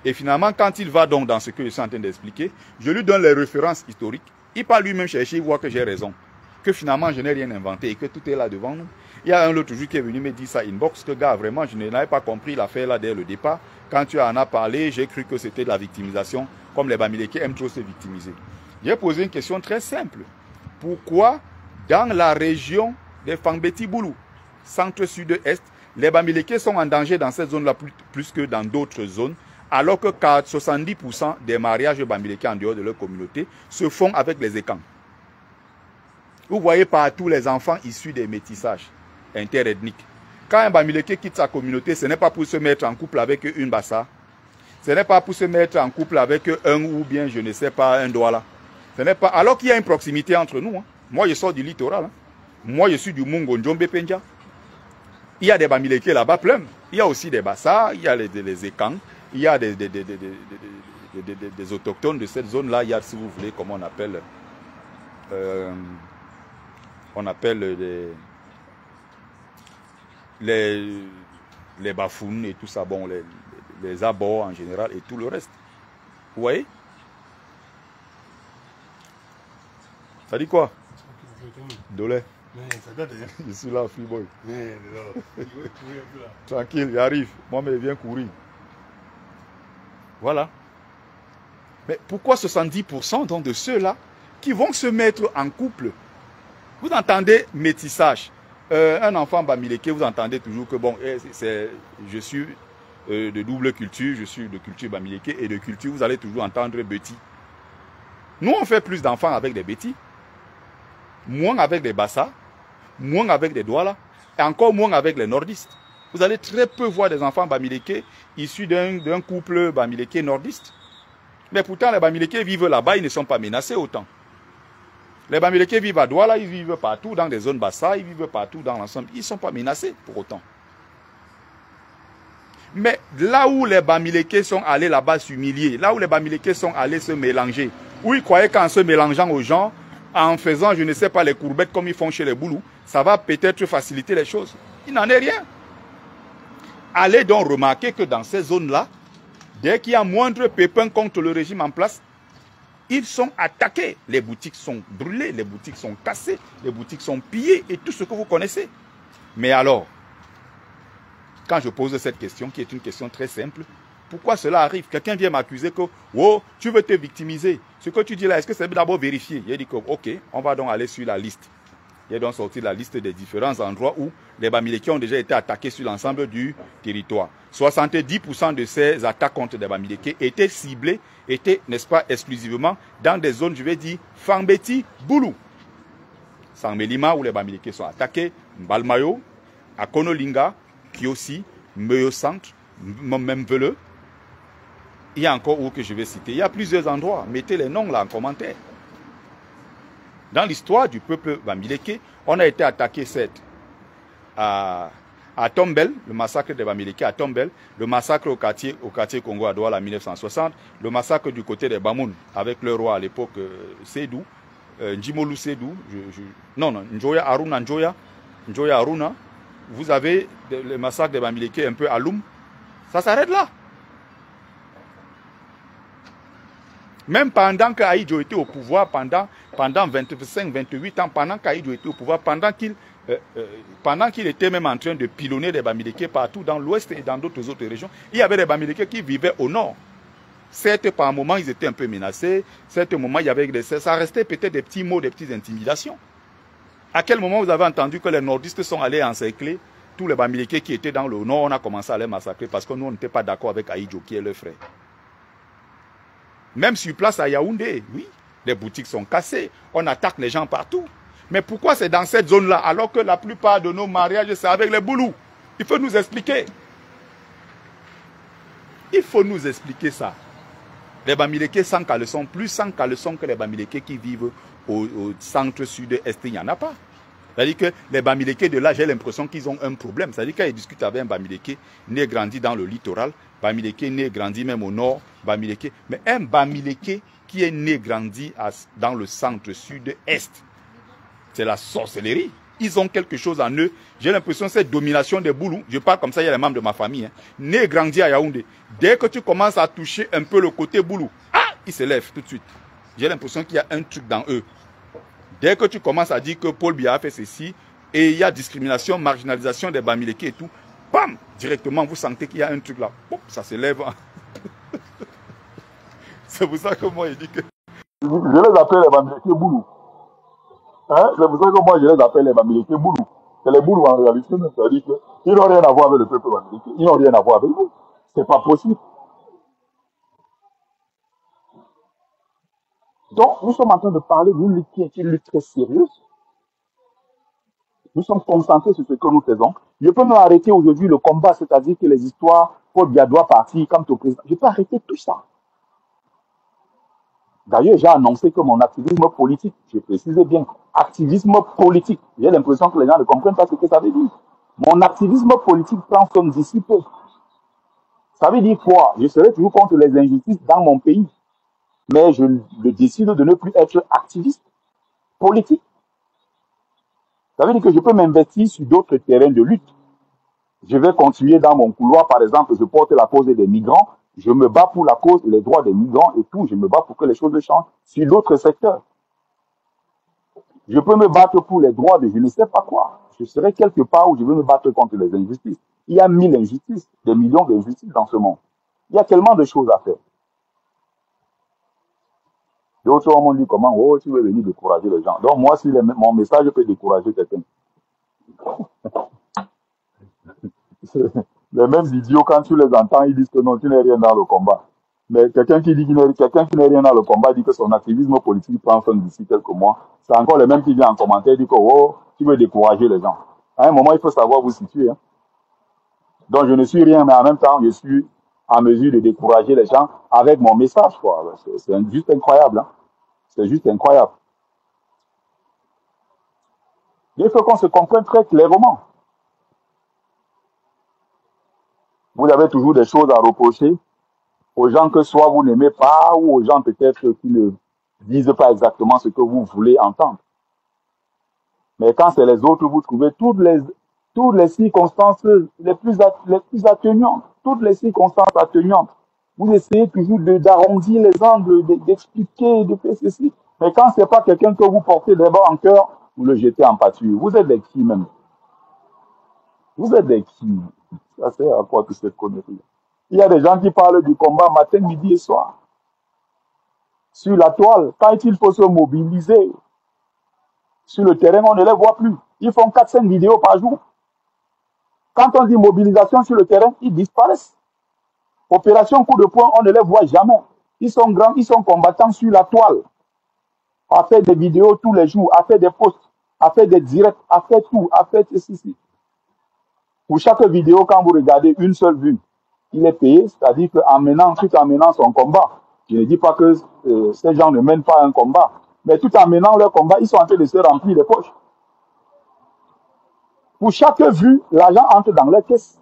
S1: Et finalement, quand il va donc dans ce que je suis en train d'expliquer, je lui donne les références historiques. Il part lui-même chercher, il voit que j'ai raison. que finalement je n'ai rien inventé et que tout est là devant nous. Il y a un autre jour qui est venu me dire ça inbox, que gars, vraiment, je n'avais pas compris l'affaire là dès le départ. Quand tu en as parlé, j'ai cru que c'était de la victimisation, comme les Bamileke aiment trop se victimiser. J'ai posé une question très simple. Pourquoi dans la région des Fangbeti-Boulou, centre-sud-est, les Bamileke sont en danger dans cette zone-là plus que dans d'autres zones, alors que 70% des mariages Bamileke en dehors de leur communauté se font avec les écans. Vous voyez partout les enfants issus des métissages interethniques. Quand un Bamileke quitte sa communauté, ce n'est pas pour se mettre en couple avec une Bassa. Ce n'est pas pour se mettre en couple avec un ou bien, je ne sais pas, un Douala. Ce n'est pas... Alors qu'il y a une proximité entre nous. Hein. Moi, je sors du littoral. Hein. Moi, je suis du Mungo Njombe Penja. Il y a des Bamileke là-bas plein. Il y a aussi des Bassa, il y a les Ekang, il y a des autochtones de cette zone-là. Il y a, si vous voulez, comment on appelle... les bafounes et tout ça, bon, les abords en général et tout le reste. Vous voyez? Ça dit quoi? Dolé. Je suis là, Freeboy. Tranquille, j'arrive. Moi, mais viens courir. Voilà. Mais pourquoi 70% donc de ceux-là qui vont se mettre en couple? Vous entendez métissage. Un enfant Bamileke, vous entendez toujours que bon, je suis de double culture, je suis de culture Bamileke et de culture, vous allez toujours entendre Beti. Nous, on fait plus d'enfants avec des Beti, moins avec des Bassa, moins avec des Douala, et encore moins avec les nordistes. Vous allez très peu voir des enfants Bamileke issus d'un couple Bamileke nordiste. Mais pourtant, les Bamileke vivent là-bas, ils ne sont pas menacés autant. Les Bamileke vivent à Douala, ils vivent partout dans des zones Bassa, ils vivent partout dans l'ensemble. Ils ne sont pas menacés pour autant. Mais là où les Bamileke sont allés là-bas s'humilier, là où les Bamileke sont allés se mélanger, où ils croyaient qu'en se mélangeant aux gens, en faisant, je ne sais pas, les courbettes comme ils font chez les Boulous, ça va peut-être faciliter les choses. Il n'en est rien. Allez donc remarquer que dans ces zones-là, dès qu'il y a moindre pépin contre le régime en place, ils sont attaqués. Les boutiques sont brûlées, les boutiques sont cassées, les boutiques sont pillées et tout ce que vous connaissez. Mais alors, quand je pose cette question, qui est une question très simple, pourquoi cela arrive? Quelqu'un vient m'accuser que, oh, tu veux te victimiser. Ce que tu dis là, est-ce que c'est d'abord vérifié? J'ai dit que, ok, on va donc aller sur la liste. Il y a donc sorti la liste des différents endroits où les Bamileke ont déjà été attaqués sur l'ensemble du territoire. 70% de ces attaques contre les Bamileke étaient ciblées, étaient, n'est-ce pas, exclusivement dans des zones, je vais dire, Fangbeti, Boulou. Sangmelima, où les Bamileke sont attaqués, Mbalmayo, Akonolinga, Kiosi, Meyo Centre, Memvele. Il y a encore où que je vais citer. Il y a plusieurs endroits. Mettez les noms là en commentaire. Dans l'histoire du peuple Bamileke, on a été attaqué certes à Tombel, le massacre des Bamileke à Tombel, le massacre au quartier Congo à Douala en 1960, le massacre du côté des Bamoun avec le roi à l'époque Sédou, Njimolu Sédou, Njoya Aruna. Vous avez le massacre des Bamileke un peu à Loum. Ça s'arrête là. Même pendant qu'Aïdjo était au pouvoir, pendant 25-28 ans, pendant qu'Aïdjo était au pouvoir, pendant qu'il était même en train de pilonner des Bamileke partout dans l'ouest et dans d'autres autres régions, il y avait des Bamileke qui vivaient au nord. Certes, par moments, ils étaient un peu menacés. Certes, moments, il y avait ça restait peut-être des petits mots, des petites intimidations. À quel moment vous avez entendu que les nordistes sont allés encercler tous les Bamileke qui étaient dans le nord? On a commencé à les massacrer parce que nous, on n'était pas d'accord avec Aïdjo, qui est leur frère. Même sur place à Yaoundé, oui, les boutiques sont cassées, on attaque les gens partout. Mais pourquoi c'est dans cette zone-là, alors que la plupart de nos mariages, c'est avec les Boulous? Il faut nous expliquer. Il faut nous expliquer ça. Les Bamileke sans caleçon, plus sans caleçon que les Bamileke qui vivent au centre sud-est, il n'y en a pas. C'est-à-dire que les Bamileke de là, j'ai l'impression qu'ils ont un problème. C'est-à-dire quand ils discutent avec un Bamileke, né grandi dans le littoral, Bamileke né grandi même au nord, Bamileke. Mais un Bamileke qui est né grandi dans le centre sud-est, c'est la sorcellerie. Ils ont quelque chose en eux. J'ai l'impression que cette domination des Boulous, je parle comme ça, il y a les membres de ma famille, né grandi à Yaoundé. Dès que tu commences à toucher un peu le côté Boulou, ils se lèvent tout de suite. J'ai l'impression qu'il y a un truc dans eux. Dès que tu commences à dire que Paul Biya a fait ceci, et il y a discrimination, marginalisation des Bamileke et tout, bam, directement, vous sentez qu'il y a un truc là. Pop, ça s'élève. C'est pour ça que moi, je dis que...
S2: Je les appelle les Bamileke Boulou. Hein? C'est pour ça que moi, je les appelle les Bamileke Boulou. C'est les Boulou en réalité, c'est-à-dire qu'ils n'ont rien à voir avec le peuple Bamileke. Ils n'ont rien à voir avec vous. C'est pas possible. Donc, nous sommes en train de parler d'une lutte qui est une lutte très sérieuse. Nous sommes concentrés sur ce que nous faisons. Je peux même arrêter aujourd'hui le combat, c'est-à-dire que les histoires, Paul Biya doit partir comme au président. Je peux arrêter tout ça. D'ailleurs, j'ai annoncé que mon activisme politique, je précise bien, activisme politique, j'ai l'impression que les gens ne comprennent pas ce que ça veut dire. Mon activisme politique prend son disciple. Ça veut dire quoi? Je serai toujours contre les injustices dans mon pays. Mais je décide de ne plus être activiste politique. Ça veut dire que je peux m'investir sur d'autres terrains de lutte. Je vais continuer dans mon couloir, par exemple, je porte la cause des migrants, je me bats pour la cause, les droits des migrants et tout, je me bats pour que les choses changent sur d'autres secteurs. Je peux me battre pour les droits de je ne sais pas quoi. Je serai quelque part où je vais me battre contre les injustices. Il y a 1000 injustices, des millions d'injustices dans ce monde. Il y a tellement de choses à faire. D'autres m'ont dit comment, oh, tu veux venir décourager les gens. Donc moi, si mon message peut décourager quelqu'un. Les mêmes idiots, quand tu les entends, ils disent que non, tu n'es rien dans le combat. Mais quelqu'un qui n'est rien dans le combat dit que son activisme politique prend fin d'ici quelques mois. C'est encore les mêmes qui viennent en commentaire, disent que oh, tu veux décourager les gens. À un moment, il faut savoir vous situer. Hein. Donc je ne suis rien, mais en même temps, je suis en mesure de décourager les gens avec mon message. C'est juste incroyable. Hein. C'est juste incroyable. Il faut qu'on se comprenne très clairement. Vous avez toujours des choses à reprocher aux gens que soit vous n'aimez pas ou aux gens peut-être qui ne disent pas exactement ce que vous voulez entendre. Mais quand c'est les autres, vous trouvez toutes les circonstances les plus atténuantes, toutes les circonstances atténuantes. Vous essayez toujours d'arrondir les angles, d'expliquer, de faire ceci. Mais quand c'est pas quelqu'un que vous portez d'abord en cœur, vous le jetez en pâture. Vous êtes des qui même? Vous êtes des qui? Ça sert à quoi toute cette connerie? Il y a des gens qui parlent du combat matin, midi et soir. Sur la toile, quand il faut se mobiliser, sur le terrain, on ne les voit plus. Ils font 4-5 vidéos par jour. Quand on dit mobilisation sur le terrain, ils disparaissent. Opération coup de poing, on ne les voit jamais. Ils sont grands, ils sont combattants sur la toile. À faire des vidéos tous les jours, à faire des posts, à faire des directs, à faire tout, à faire ceci. Pour chaque vidéo, quand vous regardez une seule vue, il est payé, c'est-à-dire tout en menant son combat. Je ne dis pas que ces gens ne mènent pas un combat, mais tout en menant leur combat, ils sont en train de se remplir les poches. Pour chaque vue, l'argent entre dans leur caisse.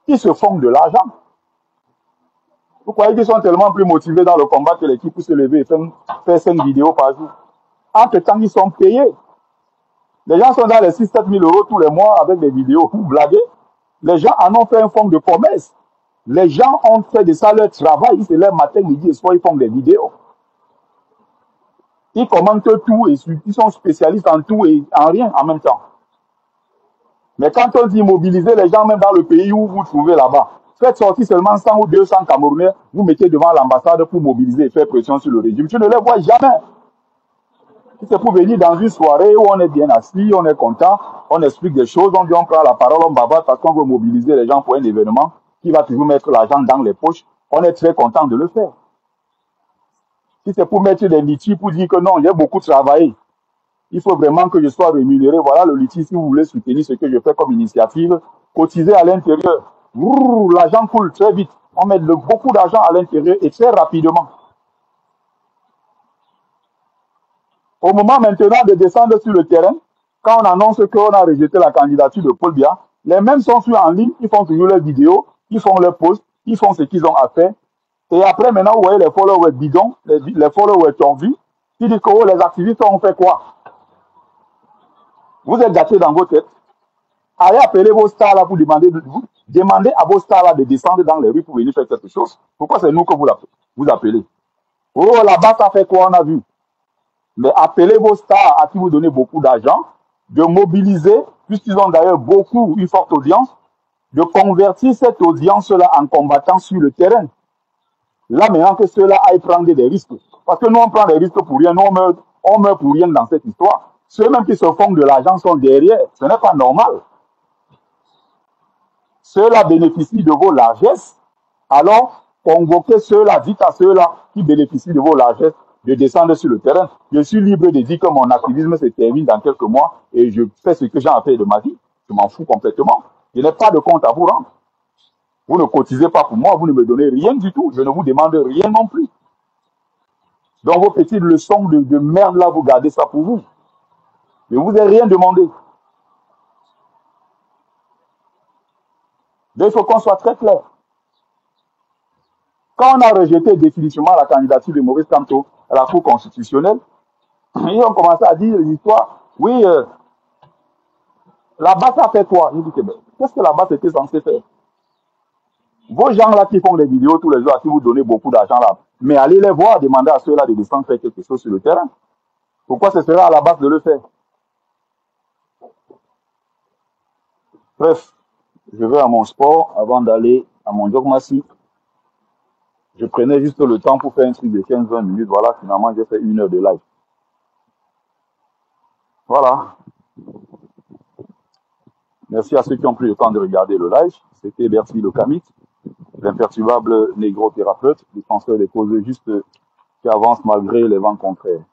S2: Ils se font de l'argent. Vous croyez qu'ils sont tellement plus motivés dans le combat que l'équipe peut se lever et faire 5 vidéos par jour. Entre-temps, ils sont payés. Les gens sont dans les 6-7 000 euros tous les mois avec des vidéos. Vous blaguez? Les gens en ont fait un fonds de promesse. Les gens ont fait de ça leur travail. Ils se lèvent matin, midi et soir, ils font des vidéos. Ils commentent tout et ils sont spécialistes en tout et en rien en même temps. Mais quand on dit mobiliser les gens, même dans le pays où vous vous trouvez là-bas, faites sortir seulement 100 ou 200 Camerounais, vous mettez devant l'ambassade pour mobiliser et faire pression sur le régime. Tu ne les vois jamais. C'est pour venir dans une soirée où on est bien assis, on est content, on explique des choses, on dit on prend la parole, on bavard parce qu'on veut mobiliser les gens pour un événement qui va toujours mettre l'argent dans les poches. On est très content de le faire. Si c'est pour mettre des litiges pour dire que non, j'ai beaucoup travaillé, il faut vraiment que je sois rémunéré. Voilà le litige si vous voulez soutenir ce que je fais comme initiative. Cotiser à l'intérieur. L'argent coule très vite. On met beaucoup d'argent à l'intérieur et très rapidement. Au moment maintenant de descendre sur le terrain, quand on annonce qu'on a rejeté la candidature de Paul Biya, les mêmes sont sur en ligne, ils font toujours leurs vidéos, ils font leurs posts, ils font ce qu'ils ont à faire. Et après, maintenant, vous voyez les followers bidons, les followers tordus, qui disent que oh, les activistes ont fait quoi? Vous êtes gâtés dans vos têtes. Allez appeler vos stars là pour demander à vos stars là de descendre dans les rues pour venir faire quelque chose. Pourquoi c'est nous que vous appelez? Oh, là-bas, ça fait quoi, on a vu? Mais appelez vos stars à qui vous donnez beaucoup d'argent, de mobiliser, puisqu'ils ont d'ailleurs beaucoup, une forte audience, de convertir cette audience-là en combattants sur le terrain. Là, maintenant que ceux-là aillent prendre des risques. Parce que nous, on prend des risques pour rien, nous, on meurt pour rien dans cette histoire. Ceux-mêmes qui se font de l'argent sont derrière. Ce n'est pas normal. Ceux-là bénéficient de vos largesses. Alors, convoquez ceux-là, dites à ceux-là qui bénéficient de vos largesses de descendre sur le terrain. Je suis libre de dire que mon activisme se termine dans quelques mois et je fais ce que j'ai à faire de ma vie. Je m'en fous complètement. Je n'ai pas de compte à vous rendre. Vous ne cotisez pas pour moi, vous ne me donnez rien du tout. Je ne vous demande rien non plus. Donc vos petites leçons de merde là, vous gardez ça pour vous. Je ne vous ai rien demandé. Donc il faut qu'on soit très clair. Quand on a rejeté définitivement la candidature de Maurice Kamto à la Cour constitutionnelle, ils ont commencé à dire l'histoire, oui, la base a fait quoi? Qu'est-ce que la base était censée faire? Vos gens là qui font des vidéos tous les jours, à qui vous donnez beaucoup d'argent là, mais allez les voir, demandez à ceux-là de descendre faire quelque chose sur le terrain. Pourquoi ce sera à la base de le faire? Bref, je vais à mon sport avant d'aller à mon jogmassi. Je prenais juste le temps pour faire un truc de 15-20 minutes. Voilà, finalement, j'ai fait 1 heure de live. Voilà. Merci à ceux qui ont pris le temps de regarder le live. C'était Bertie le Kamit, l'imperturbable négro-thérapeute, défenseur des causes justes qui avance malgré les vents contraires.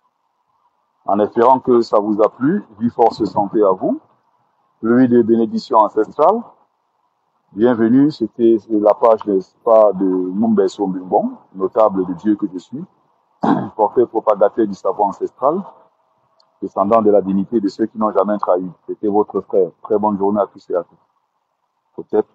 S2: En espérant que ça vous a plu, vie, force, santé à vous. Pluie de bénédictions ancestrales. Bienvenue, c'était la page, n'est-ce pas, de Mumbeso Mbumbon, notable de Dieu que je suis, porteur propagateur du savoir ancestral, descendant de la dignité de ceux qui n'ont jamais trahi. C'était votre frère. Très bonne journée à tous et à toutes. Peut-être.